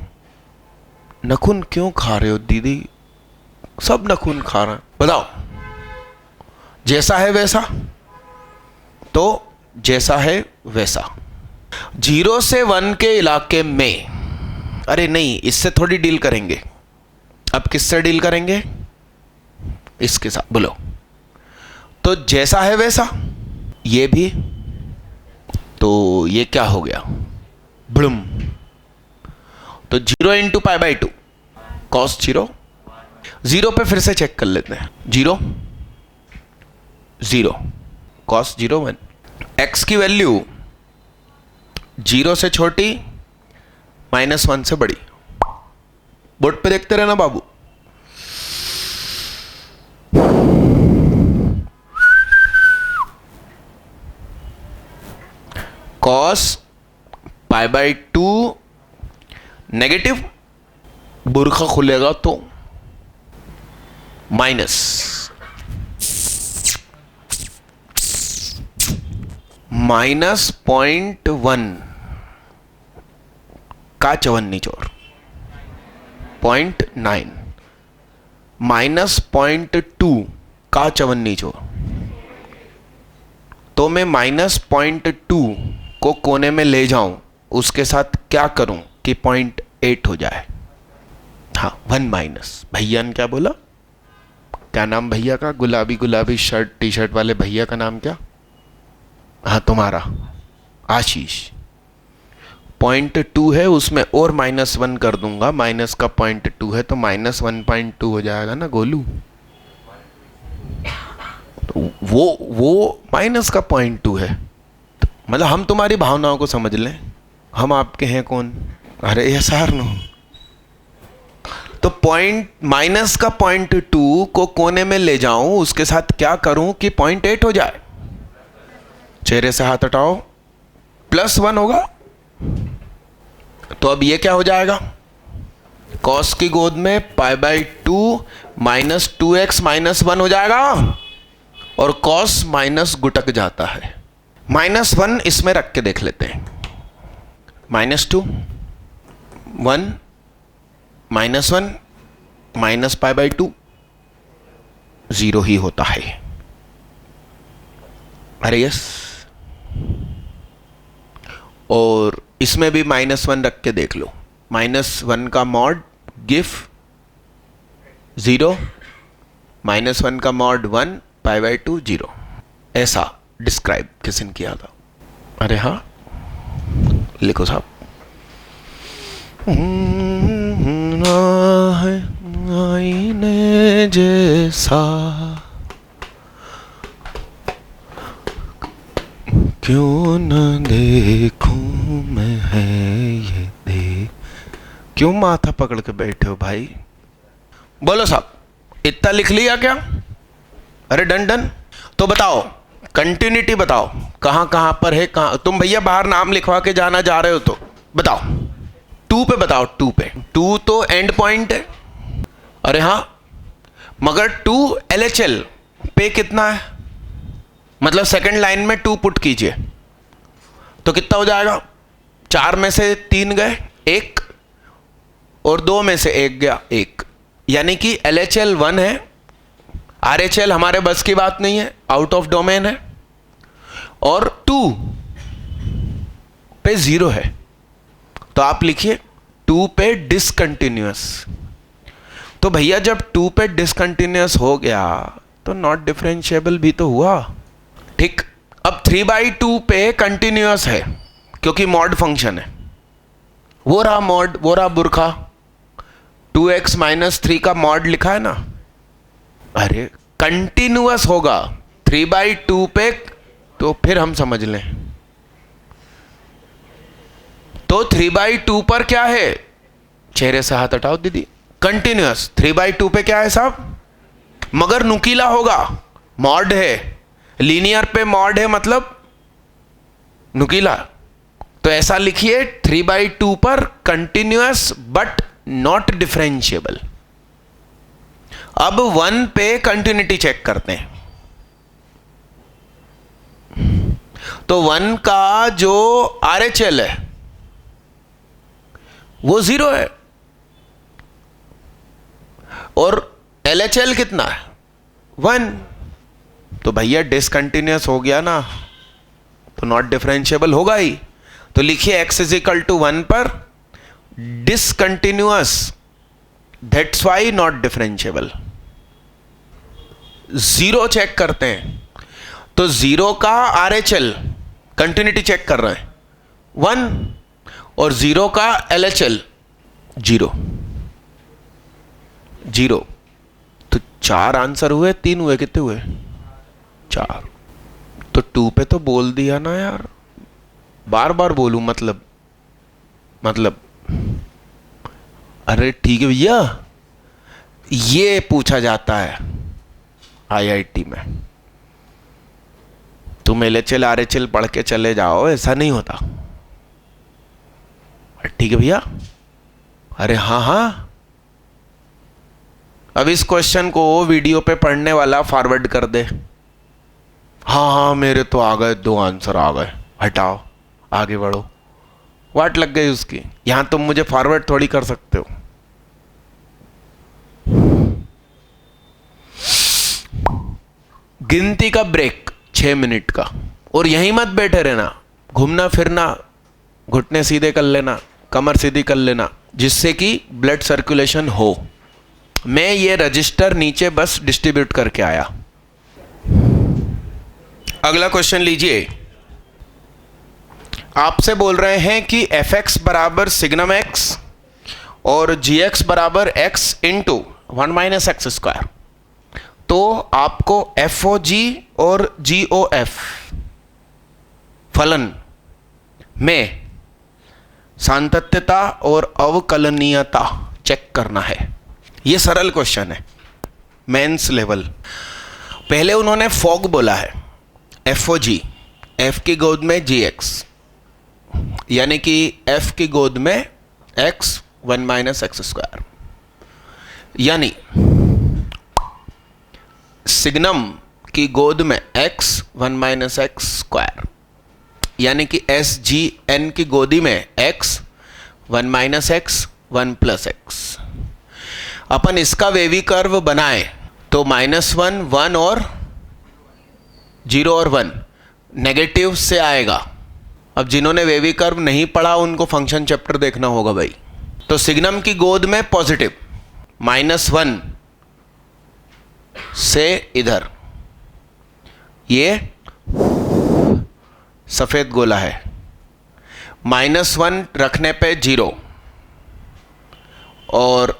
नखून क्यों खा रहे हो दीदी? सब नखून खा रहे हैं, बताओ। जैसा है वैसा, तो जैसा है वैसा। 0 से 1 के इलाके में, अरे नहीं, इससे थोड़ी डील करेंगे। अब किससे डील करेंगे? इसके साथ। बोलो। तो जैसा है वैसा, ये भी, तो ये क्या हो गया? ब्लूम। तो 0 इंटू π/2 cos 0, 0 पे फिर से चेक कर लेते हैं। 0 0 cos 0 1। x की वैल्यू 0 से छोटी, -1 से बड़ी। बोर्ड पे देखते रहना बाबू। cos π/2 नेगेटिव, बुरखा खुलेगा तो माइनस, -0.1 का चवन्नी चोर, 0.9, -0.2 का चवन्नी चोर। तो मैं -0.2 को कोने में ले जाऊं, उसके साथ क्या करूं कि 0.8 हो जाए। हाँ, 1 - भैया ने क्या बोला? क्या नाम भैया का? गुलाबी गुलाबी शर्ट टी शर्ट वाले भैया का नाम क्या? हाँ, तुम्हारा आशीष। 0.2 है, उसमें और -1 कर दूंगा। माइनस का 0.2 है तो -1.2 हो जाएगा ना गोलू। तो वो माइनस का 0.2 है। मतलब हम तुम्हारी भावनाओं को समझ लें, हम आपके हैं कौन? अरे ये सार नो। तो माइनस का 0.2 को कोने में ले जाऊं, उसके साथ क्या करूं कि 0.8 हो जाए। चेहरे से हाथ हटाओ, +1 होगा। तो अब ये क्या हो जाएगा? cos की गोद में π/2 -2x -1 हो जाएगा, और cos माइनस गुटक जाता है। -1 इसमें रख के देख लेते हैं। -2 1 -1 माइनस पाई बाई 2 जीरो ही होता है। अरे यस, और इसमें भी -1 रख के देख लो। -1 का मॉड गिव 0, -1 का मॉड 1, पाई बाई 2 0। ऐसा डिस्क्राइब किसने किया था? अरे हाँ, लिखो साहब। आईने जैसा क्यों न देखूं मैं है ये दे। क्यों माथा पकड़ के बैठे हो भाई? बोलो साहब, इतना लिख लिया क्या? अरे डन डन। तो बताओ, कंटिन्यूटी बताओ कहां कहां पर है। कहां तुम भैया बाहर नाम लिखवा के जाना जा रहे हो तो बताओ। 2 पे बताओ, 2 पे। 2 तो एंड पॉइंट है। अरे हाँ, मगर 2 LHL पे कितना है? मतलब सेकंड लाइन में 2 पुट कीजिए तो कितना हो जाएगा? 4 में से 3 गए 1, और 2 में से 1 गया 1, यानी कि LHL 1 है। RHL हमारे बस की बात नहीं है, आउट ऑफ डोमेन है। और 2 पे 0 है, तो आप लिखिए 2 पे डिसकंटिन्यूअस। तो भैया जब 2 पे डिसकंटिन्यूअस हो गया तो नॉट डिफरेंशिएबल भी तो हुआ। ठीक, अब 3/2 पे कंटिन्यूअस है क्योंकि मॉड फंक्शन है। वो रहा मॉड, वो रहा बुरखा। 2x - 3 का मॉड लिखा है ना। अरे कंटिन्यूअस होगा 3/2 पे, तो फिर हम समझ लें। तो 3/2 पर क्या है? चेहरे से हाथ हटाओ दीदी। कंटिन्यूअस 3/2 पे क्या है साहब? मगर नुकीला होगा, मॉड है। लीनियर पे मॉड है मतलब नुकीला। तो ऐसा लिखिए 3/2 पर कंटिन्यूअस बट नॉट डिफरेंशिएबल। अब 1 पे कंटिन्यूटी चेक करते हैं। तो 1 का जो RHL है वो 0 है, और LHL कितना है? 1। तो भैया डिसकंटिन्यूअस हो गया ना, तो नॉट डिफरेंशिएबल होगा ही। तो लिखिए x = 1 पर discontinuous, that's why not differentiable. 0 check करते हैं, तो 0 का RHL कंटिन्यूटी चेक कर रहे हैं 1, और 0 का LHL 0 0। तो 4 आंसर हुए, 3 हुए, कितने हुए? 4। तो 2 पे तो बोल दिया ना यार, बार बार बोलूं मतलब अरे ठीक है भैया, ये पूछा जाता है IIT में। तुम LHL RHL पढ़ के चले जाओ, ऐसा नहीं होता। ठीक है भैया। अरे हाँ हाँ, अब इस क्वेश्चन को वीडियो पे पढ़ने वाला फॉरवर्ड कर दे। हाँ हाँ, मेरे तो आ गए, 2 आंसर आ गए, हटाओ आगे बढ़ो। वाट लग गई उसकी। यहां तुम मुझे फॉरवर्ड थोड़ी कर सकते हो। गिनती का ब्रेक 6 मिनट का, और यहीं मत बैठे रहना, घूमना फिरना, घुटने सीधे कर लेना, कमर सीधी कर लेना, जिससे कि ब्लड सर्कुलेशन हो। मैं ये रजिस्टर नीचे बस डिस्ट्रीब्यूट करके आया। अगला क्वेश्चन लीजिए। आपसे बोल रहे हैं कि fx बराबर सिग्नम x और gx बराबर x इंटू 1 - x²। तो आपको FOG और GOF फलन में सातत्यता और अवकलनीयता चेक करना है। यह सरल क्वेश्चन है, मेंस लेवल। पहले उन्होंने फॉग बोला है, FOG, F की गोद में GX, यानी कि F की गोद में x 1 - x², यानी सिग्नम की गोद में x 1 - x², यानी कि SGN की गोदी में x 1 - x 1 + x। अपन इसका वेवी कर्व बनाए तो -1, 1 और 0 और 1 नेगेटिव से आएगा। अब जिन्होंने वेवी कर्व नहीं पढ़ा उनको फंक्शन चैप्टर देखना होगा भाई। तो सिग्नम की गोद में पॉजिटिव, -1 से इधर ये सफेद गोला है, -1 रखने पे 0 और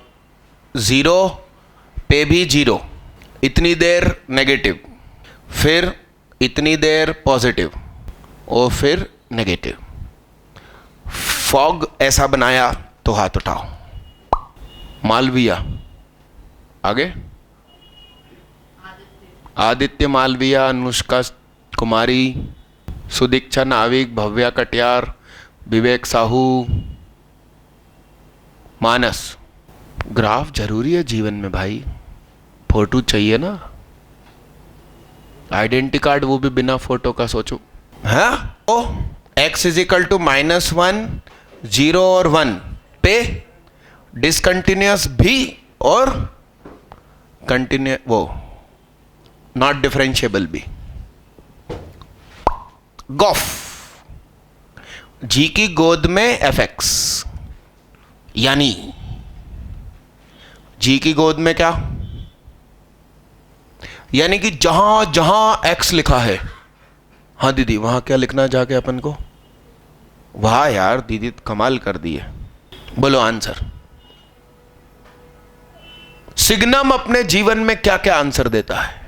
0 पे भी 0, इतनी देर नेगेटिव, फिर इतनी देर पॉजिटिव और फिर नेगेटिव। फॉग ऐसा बनाया तो हाथ उठाओ। मालविया आगे, आदित्य मालविया, अनुष्का कुमारी, सुदीक्षा नाविक, भव्या कटियार, विवेक साहू, मानस। ग्राफ जरूरी है जीवन में भाई, फोटो चाहिए ना, आइडेंटिटी कार्ड वो भी बिना फोटो का, सोचो। हाँ, तो x इजिकल टू -1, 0 और 1 पे डिसकंटिन्यूअस भी और कंटिन्यू वो नॉट डिफरेंशिएबल भी। गॉफ, जी की गोद में fx, यानी जी की गोद में क्या, यानी कि जहां जहां x लिखा है, हाँ दीदी वहां क्या लिखना जाके अपन को, वाह यार दीदी कमाल कर दी है, बोलो आंसर। सिग्नम अपने जीवन में क्या क्या आंसर देता है?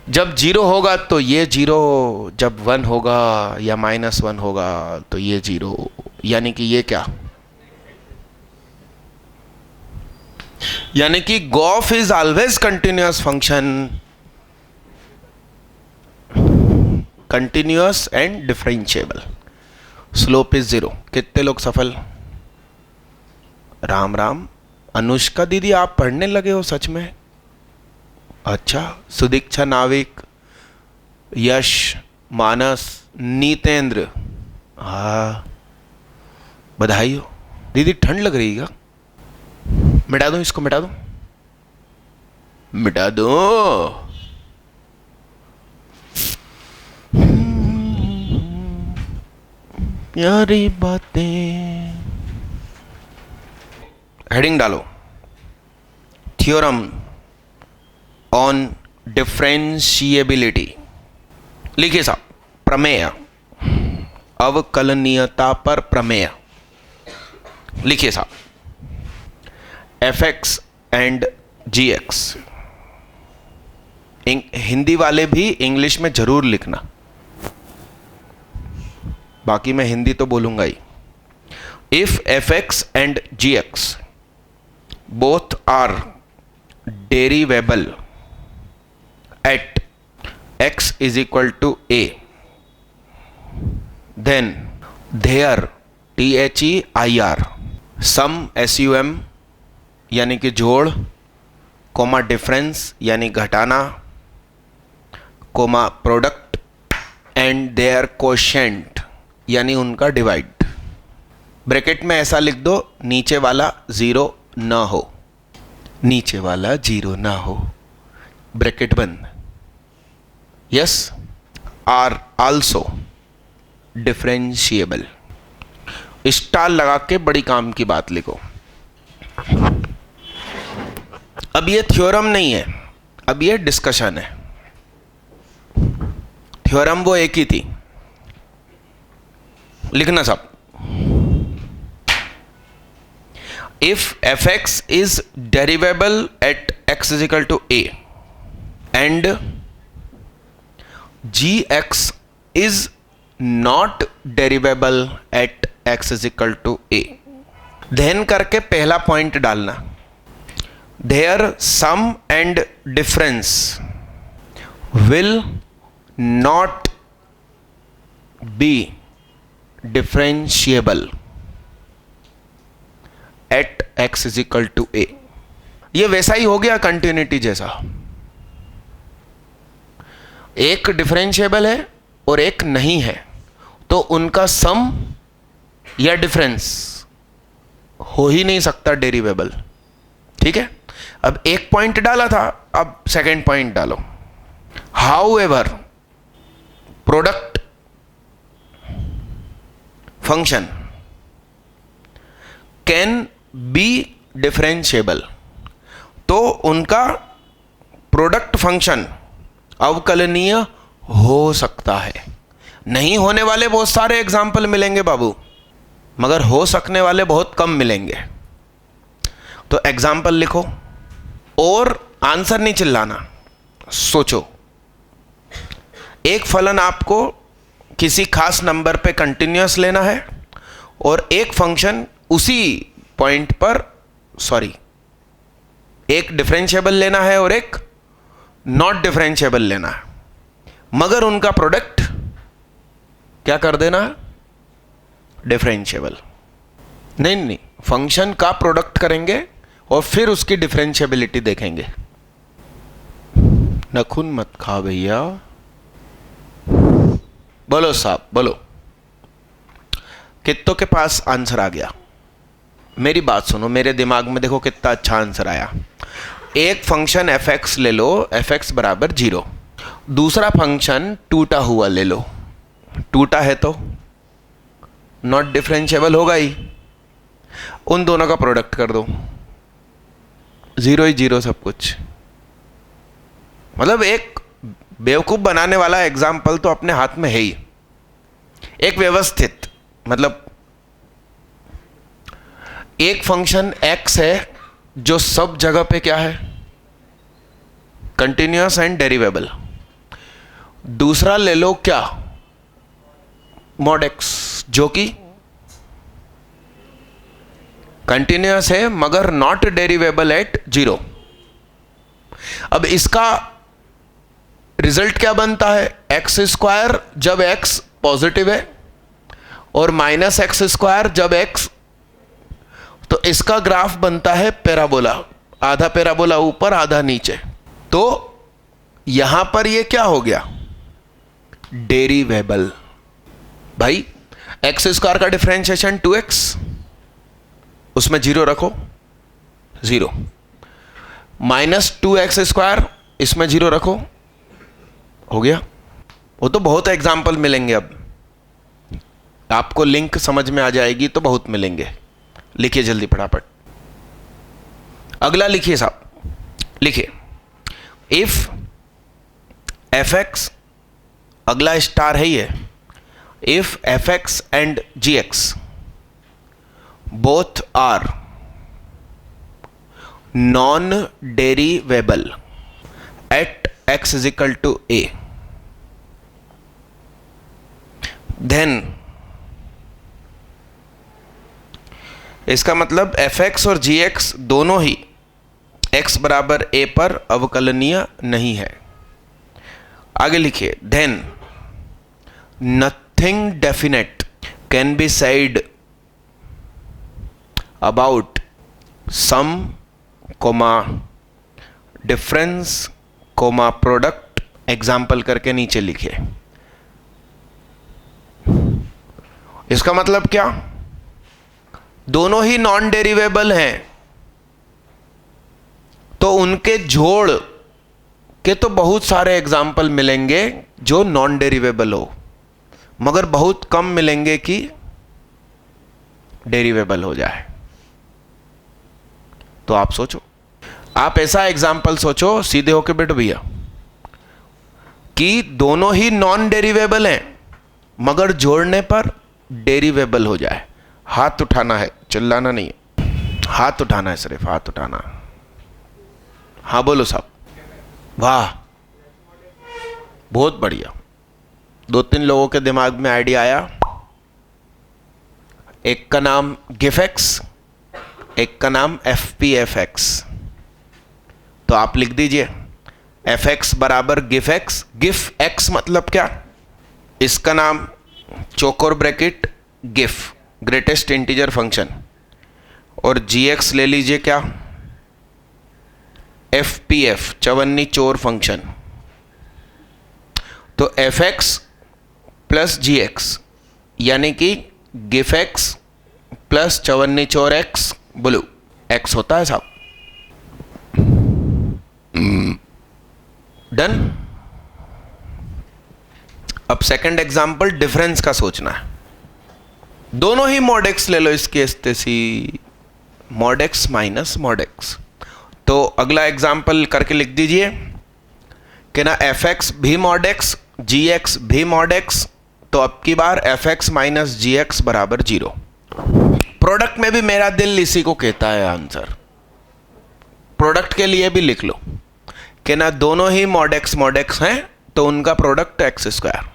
जब 0 होगा तो ये 0, जब 1 होगा या -1 होगा तो ये 0, यानी कि ये क्या, यानी कि Gauff is always continuous function, continuous and differentiable, slope is 0। कितने लोग सफल? राम राम। अनुष्का दीदी आप पढ़ने लगे हो सच में? अच्छा। सुदीक्षा नाविक, यश, मानस, नीतेंद्र, हाँ बधाई हो। दीदी ठंड लग रही है क्या? मिटा दूं इसको, मिटा दूं, मिटा दो। प्यारी बातें। हेडिंग डालो, थ्योरम ऑन डिफरेंशिएबिलिटी। लिखिए साहब, प्रमेय, अवकलनीयता पर प्रमेय। लिखिए साहब, fx एंड gx। हिंदी वाले भी इंग्लिश में जरूर लिखना, बाकी मैं हिंदी तो बोलूंगा ही। If fx and gx both are derivable at x is equal to a, then their THEIR sum SUM यानी कि जोड़, कोमा डिफरेंस यानी घटाना, comma product and their quotient यानी उनका डिवाइड। ब्रैकेट में ऐसा लिख दो, नीचे वाला 0 ना हो, नीचे वाला 0 ना हो, ब्रैकेट बंद। Yes, are also differentiable. Star लगा के बड़ी काम की बात लिखो। अब ये थ्योरम नहीं है, अब ये डिस्कशन है। थ्योरम वो एक ही थी, लिखना सब। If fx is derivable at x is equal to a and gx is not derivable at x is equal to a, then करके पहला पॉइंट डालना, their sum and difference will not be differentiable at x is equal to a। ये वैसा ही हो गया continuity जैसा, एक differentiable है और एक नहीं है, तो उनका सम या डिफरेंस हो ही नहीं सकता डेरिवेबल। ठीक है, अब एक पॉइंट डाला था, अब सेकंड पॉइंट डालो। How ever product function can be differentiable, तो उनका प्रोडक्ट फंक्शन अवकलनीय हो सकता है। नहीं होने वाले बहुत सारे एग्जाम्पल मिलेंगे बाबू, मगर हो सकने वाले बहुत कम मिलेंगे। तो एग्जाम्पल लिखो और आंसर नहीं चिल्लाना, सोचो। एक फलन आपको किसी खास नंबर पे कंटिन्यूअस लेना है और एक फंक्शन उसी पॉइंट पर, सॉरी, एक डिफरेंशिएबल लेना है और एक नॉट डिफरेंशिएबल लेना है, मगर उनका प्रोडक्ट क्या कर देना है? डिफरेंशिएबल। नहीं, फंक्शन का प्रोडक्ट करेंगे और फिर उसकी डिफरेंशिएबिलिटी देखेंगे। नखून मत खा भैया। बोलो साहब, बोलो। कित्तों के पास आंसर आ गया? मेरी बात सुनो, मेरे दिमाग में देखो कितना अच्छा आंसर आया। एक फंक्शन एफ एक्स ले लो, एफ एक्स बराबर 0। दूसरा फंक्शन टूटा हुआ ले लो, टूटा है तो नॉट डिफरेंशिएबल होगा ही। उन दोनों का प्रोडक्ट कर दो, 0 ही 0 सब कुछ। मतलब एक बेवकूफ बनाने वाला एग्जाम्पल तो अपने हाथ में है ही। एक व्यवस्थित, मतलब एक फंक्शन x है जो सब जगह पे क्या है? Continuous and derivable. दूसरा ले लो क्या? mod x, जो कि कंटिन्यूअस है मगर नॉट डेरिवेबल एट 0। अब इसका रिजल्ट क्या बनता है? एक्स स्क्वायर जब x पॉजिटिव है और माइनस एक्स स्क्वायर जब x, तो इसका ग्राफ बनता है पैराबोला, आधा पैराबोला ऊपर आधा नीचे। तो यहां पर ये क्या हो गया? डेरिवेबल। भाई एक्स स्क्वायर का डिफरेंशिएशन 2x, उसमें 0 रखो, 0। माइनस 2x स्क्वायर, इसमें 0 रखो, हो गया। वो तो बहुत एग्जाम्पल मिलेंगे, अब आपको लिंक समझ में आ जाएगी तो बहुत मिलेंगे। लिखिए जल्दी फटाफट। अगला लिखिए साहब, लिखिए इफ एफ एक्स, अगला स्टार है ये, if f x and g x both are non derivable at x is equal to a, then इसका मतलब fx और gx दोनों ही x बराबर a पर अवकलनीय नहीं है। आगे लिखिए, then nothing definite can be said about sum, difference, product, example करके नीचे लिखिए। इसका मतलब क्या? दोनों ही नॉन डेरिवेबल हैं, तो उनके जोड़ के तो बहुत सारे एग्जाम्पल मिलेंगे जो नॉन डेरिवेबल हो, मगर बहुत कम मिलेंगे कि डेरिवेबल हो जाए। तो आप सोचो, आप ऐसा एग्जाम्पल सोचो, सीधे होके बैठो भैया, कि दोनों ही नॉन डेरिवेबल हैं मगर जोड़ने पर डेरिवेबल हो जाए। हाथ उठाना है, चिल्लाना नहीं है, हाथ उठाना है, सिर्फ हाथ उठाना। हाँ बोलो साहब। वाह, बहुत बढ़िया। 2-3 लोगों के दिमाग में आइडिया आया। एक का नाम गिफएक्स, एक का नाम FPFX। तो आप लिख दीजिए fx बराबर गिफएक्स। गिफ एक्स मतलब क्या? इसका नाम चौकोर bracket GIF, greatest integer function, और gx ले लीजिए क्या? FPF, चवन्नी चोर फंक्शन। तो fx प्लस gx यानी कि गिफएक्स प्लस 54 चौर एक्स, बोलो एक्स होता है साहब। डन। अब सेकंड एग्जांपल डिफरेंस का सोचना है। दोनों ही मॉड एक्स ले लो, इसकी स्थिति mod x minus mod x. तो अगला एग्जांपल करके लिख दीजिए कि ना एफ एक्स भी मॉड एक्स, जी एक्स भी मॉड एक्स। तो अब की बार एफ एक्स माइनस जी एक्स बराबर 0। प्रोडक्ट में भी मेरा दिल इसी को कहता है आंसर। प्रोडक्ट के लिए भी लिख लो कि ना दोनों ही मॉड एक्स हैं, तो उनका प्रोडक्ट एक्स स्क्वायर।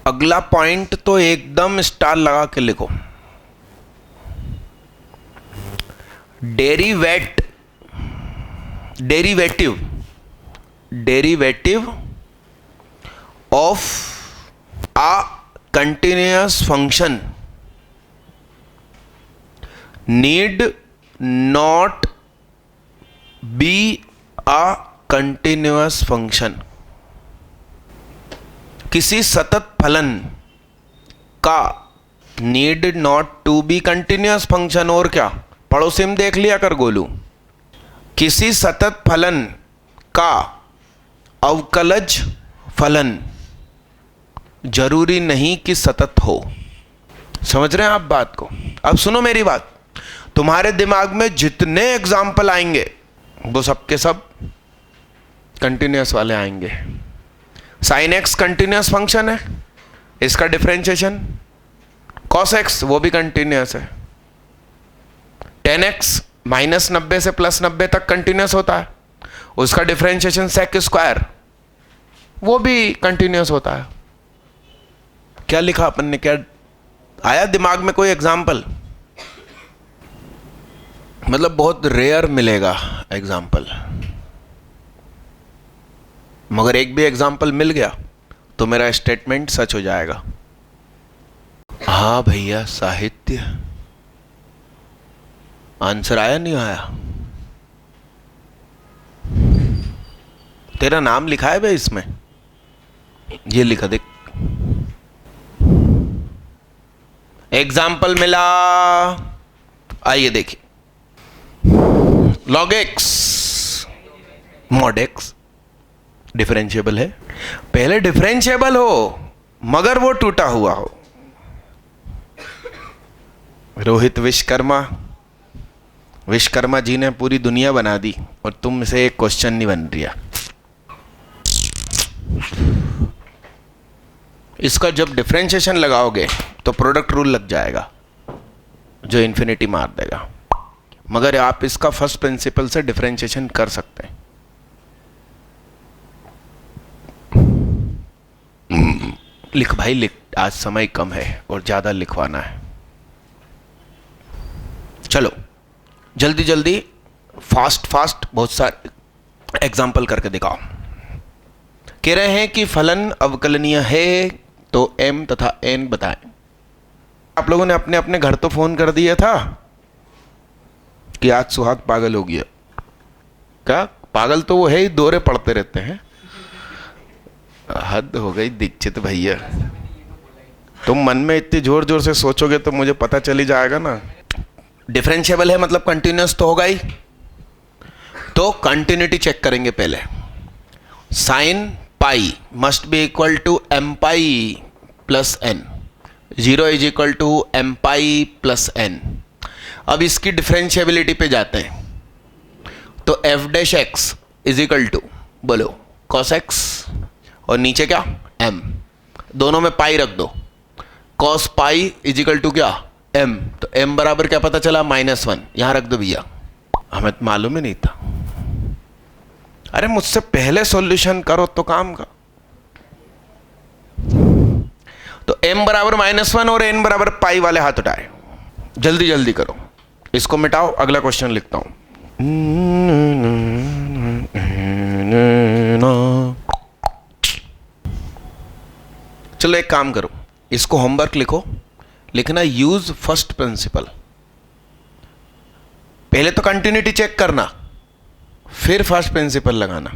अगला पॉइंट तो एकदम स्टार लगा के लिखो, derivative of a continuous function need not be a continuous function. किसी सतत फलन का need not to be continuous function, और क्या पड़ोसी में देख लिया कर गोलू। किसी सतत फलन का अवकलज फलन जरूरी नहीं कि सतत हो। समझ रहे हैं आप बात को? अब सुनो मेरी बात, तुम्हारे दिमाग में जितने एग्जाम्पल आएंगे वो सब के सब कंटिन्यूअस वाले आएंगे। साइन एक्स कंटिन्यूअस फंक्शन है, इसका डिफरेंशिएशन कॉस एक्स वो भी कंटिन्यूअस है। टेन एक्स माइनस 90 से प्लस 90 तक कंटिन्यूअस होता है, उसका डिफरेंशिएशन सेक स्क्वायर वो भी कंटिन्यूअस होता है। क्या लिखा अपन ने? क्या आया दिमाग में कोई एग्जाम्पल? मतलब बहुत रेयर मिलेगा एग्जाम्पल, मगर एक भी एग्जाम्पल मिल गया तो मेरा स्टेटमेंट सच हो जाएगा। हाँ भैया, साहित्य आंसर आया नहीं आया? तेरा नाम लिखा है भाई इसमें, ये लिखा देख। एग्जाम्पल मिला, आइए देखिए। Log x mod x differentiable है। पहले डिफरेंशिएबल हो मगर वो टूटा हुआ हो। रोहित विश्वकर्मा जी ने पूरी दुनिया बना दी और तुम से एक क्वेश्चन नहीं बन रहा। इसका जब डिफरेंशिएशन लगाओगे तो प्रोडक्ट रूल लग जाएगा जो इन्फिनिटी मार देगा, मगर आप इसका फर्स्ट प्रिंसिपल से डिफरेंशिएशन कर सकते हैं। लिख भाई लिख, आज समय कम है और ज्यादा लिखवाना है। चलो जल्दी जल्दी फास्ट बहुत सारे एग्जाम्पल करके दिखाओ। कह रहे हैं कि फलन अवकलनीय है तो m तथा n बताएं। आप लोगों ने अपने अपने घर तो फोन कर दिया था कि आज सुहाग पागल हो गया। क्या पागल तो वो है ही, दौरे पड़ते रहते हैं। हद हो गई दीक्षित भैया, तुम मन में इतनी जोर जोर से सोचोगे तो मुझे पता चल ही जाएगा ना। डिफरेंशिएबल है मतलब कंटिन्यूअस तो होगा ही, तो कंटिन्यूटी चेक करेंगे पहले। Sine pi must be equal to m pi plus n, 0 is equal to m pi plus n. अब इसकी डिफरेंशिएबिलिटी पे जाते हैं, तो f dash x is equal to बोलो कॉस एक्स और नीचे क्या m, दोनों में पाई रख दो। Cos pi is equal to क्या m, तो m बराबर क्या पता चला -1, यहां रख दो भैया। हमें तो मालूम ही नहीं था। अरे मुझसे पहले सॉल्यूशन करो तो काम का। तो m बराबर -1 और n बराबर पाई वाले हाथ उठाए। जल्दी जल्दी करो, इसको मिटाओ, अगला क्वेश्चन लिखता हूं। चलो एक काम करो, इसको होमवर्क लिखो, लिखना यूज फर्स्ट प्रिंसिपल। पहले तो कंटिन्यूटी चेक करना, फिर फर्स्ट प्रिंसिपल लगाना।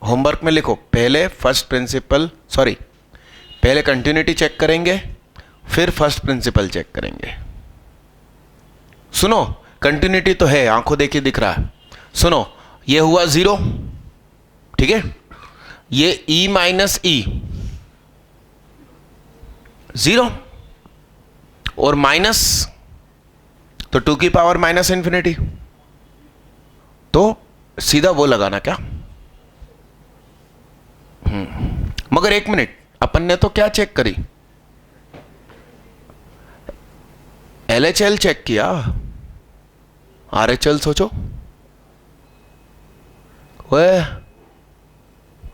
होमवर्क में लिखो पहले फर्स्ट प्रिंसिपल, पहले कंटिन्यूटी चेक करेंगे, फिर फर्स्ट प्रिंसिपल चेक करेंगे। सुनो, कंटिन्यूटी तो है, आंखों देखिए दिख रहा है। सुनो, ये हुआ 0, ठीक है, ये E माइनस E 0 और माइनस, तो 2 की पावर माइनस इंफिनिटी, तो सीधा वो लगाना क्या। मगर एक मिनट, अपन ने तो क्या चेक करी, LHL चेक किया, RHL सोचो, वह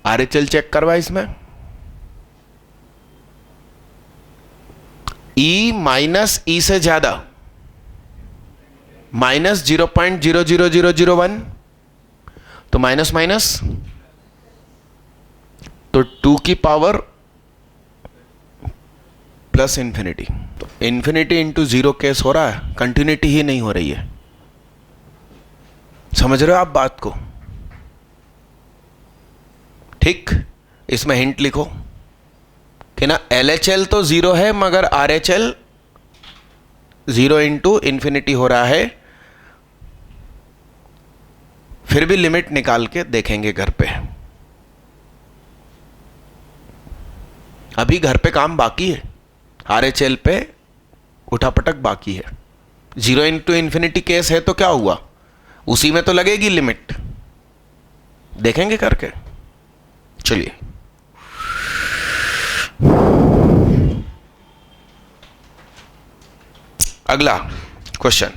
RHL चेक करवा इसमें, E माइनस E से ज्यादा, माइनस 0.00001, तो माइनस माइनस, तो 2 की पावर प्लस इंफिनिटी, तो इंफिनिटी इंटू 0 केस हो रहा है, कंटिन्यूटी ही नहीं हो रही है। समझ रहे हो आप बात को? ठीक, इसमें हिंट लिखो कि ना LHL तो 0 है मगर RHL 0 इंटू इंफिनिटी हो रहा है। फिर भी लिमिट निकाल के देखेंगे घर पे, अभी घर पे काम बाकी है, RHL पे उठापटक बाकी है। 0 इंटू इंफिनिटी केस है तो क्या हुआ, उसी में तो लगेगी लिमिट, देखेंगे करके। चलिए, अगला क्वेश्चन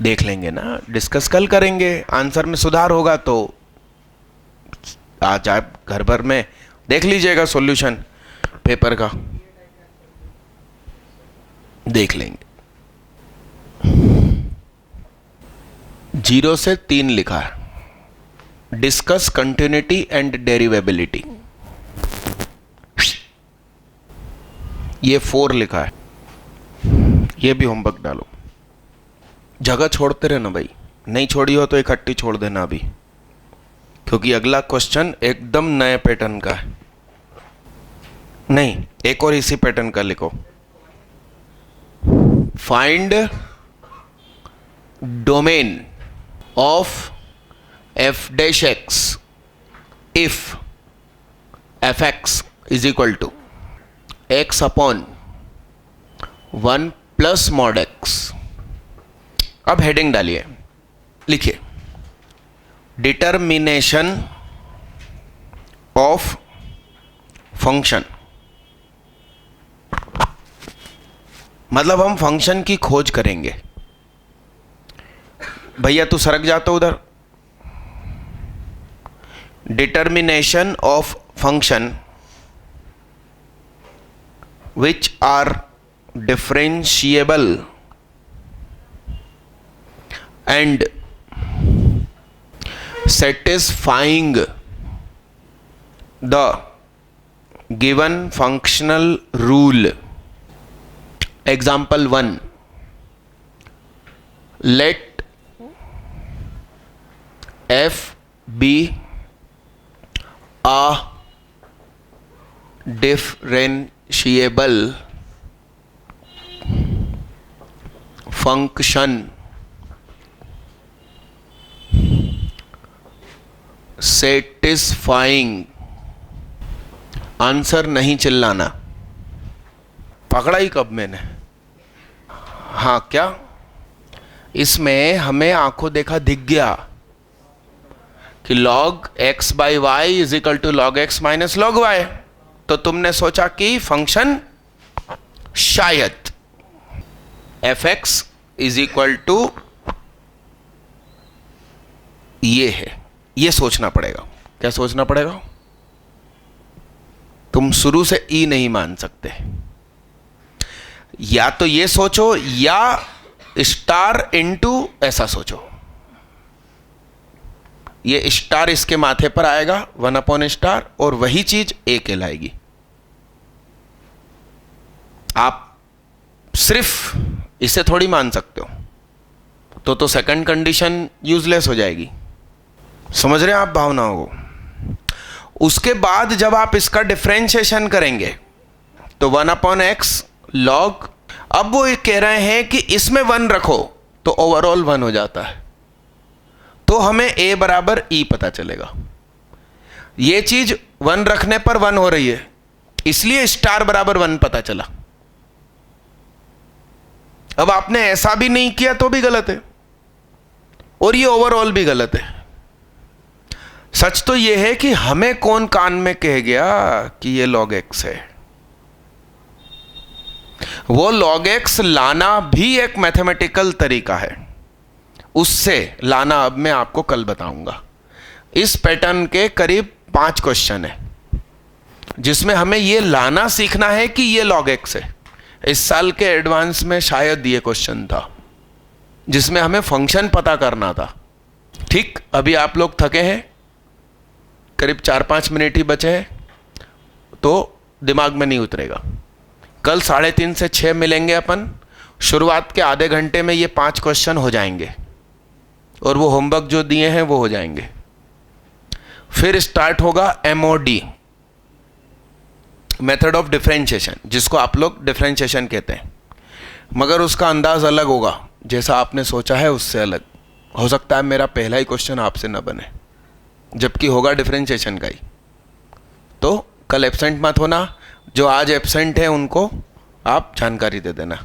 देख लेंगे ना, डिस्कस कल करेंगे, आंसर में सुधार होगा तो आज आप घर भर में देख लीजिएगा, सॉल्यूशन पेपर का देख लेंगे। 0 से 3 लिखा है, डिस्कस कंटिन्यूटी एंड डेरिवेबिलिटी, ये 4 लिखा है, ये भी होमवर्क डालो, जगह छोड़ते रहना भाई, नहीं छोड़ी हो तो इकट्ठी छोड़ देना अभी, क्योंकि अगला क्वेश्चन एकदम नए पैटर्न का है। नहीं, एक और इसी पैटर्न का लिखो, find domain of f dash x if fx is equal to x upon 1 plus mod x। अब हेडिंग डालिए, लिखिए डिटर्मिनेशन ऑफ फंक्शन, मतलब हम फंक्शन की खोज करेंगे। भैया तू सरक जाता उधर, determination of function which are differentiable and satisfying the given functional rule। Example 1, let f be a differentiable function satisfying, answer नहीं चिल्लाना, पकड़ा ही कब मैंने। हाँ क्या, इसमें हमें आंखों देखा दिख गया कि log x by y is equal to log x minus log y, तो तुमने सोचा कि फंक्शन शायद fx इज इक्वल टू ये है, ये सोचना पड़ेगा। क्या सोचना पड़ेगा, तुम शुरू से ई नहीं मान सकते, या तो ये सोचो या स्टार इनटू ऐसा सोचो। ये स्टार इसके माथे पर आएगा 1 अपॉन स्टार, और वही चीज ए कहलाएगी। आप सिर्फ इसे थोड़ी मान सकते हो, तो सेकंड कंडीशन यूजलेस हो जाएगी। समझ रहे हैं आप भावनाओं को। उसके बाद जब आप इसका डिफरेंशिएशन करेंगे तो 1 अपॉन एक्स लॉग अब वो ये कह रहे हैं कि इसमें 1 रखो तो ओवरऑल 1 हो जाता है, तो हमें a बराबर e पता चलेगा। ये चीज 1 रखने पर 1 हो रही है, इसलिए स्टार बराबर 1 पता चला। अब आपने ऐसा भी नहीं किया तो भी गलत है, और ये ओवरऑल भी गलत है। सच तो ये है कि हमें कौन कान में कह गया कि ये log x है। वो log x लाना भी एक मैथमेटिकल तरीका है, उससे लाना अब मैं आपको कल बताऊंगा। इस पैटर्न के करीब 5 क्वेश्चन है जिसमें हमें ये लाना सीखना है कि ये log x है। इस साल के एडवांस में शायद ये क्वेश्चन था जिसमें हमें फंक्शन पता करना था। ठीक, अभी आप लोग थके हैं, करीब 4-5 मिनट ही बचे हैं, तो दिमाग में नहीं उतरेगा। कल 3:30 से 6 मिलेंगे अपन। शुरुआत के आधे घंटे में ये 5 क्वेश्चन हो जाएंगे और वो होमवर्क जो दिए हैं वो हो जाएंगे। फिर स्टार्ट होगा MOD, मेथड ऑफ डिफरेंशिएशन, जिसको आप लोग डिफरेंशिएशन कहते हैं, मगर उसका अंदाज अलग होगा। जैसा आपने सोचा है उससे अलग हो सकता है। मेरा पहला ही क्वेश्चन आपसे न बने, जबकि होगा डिफरेंशिएशन का ही। तो कल एब्सेंट मत होना, जो आज एब्सेंट है उनको आप जानकारी दे देना।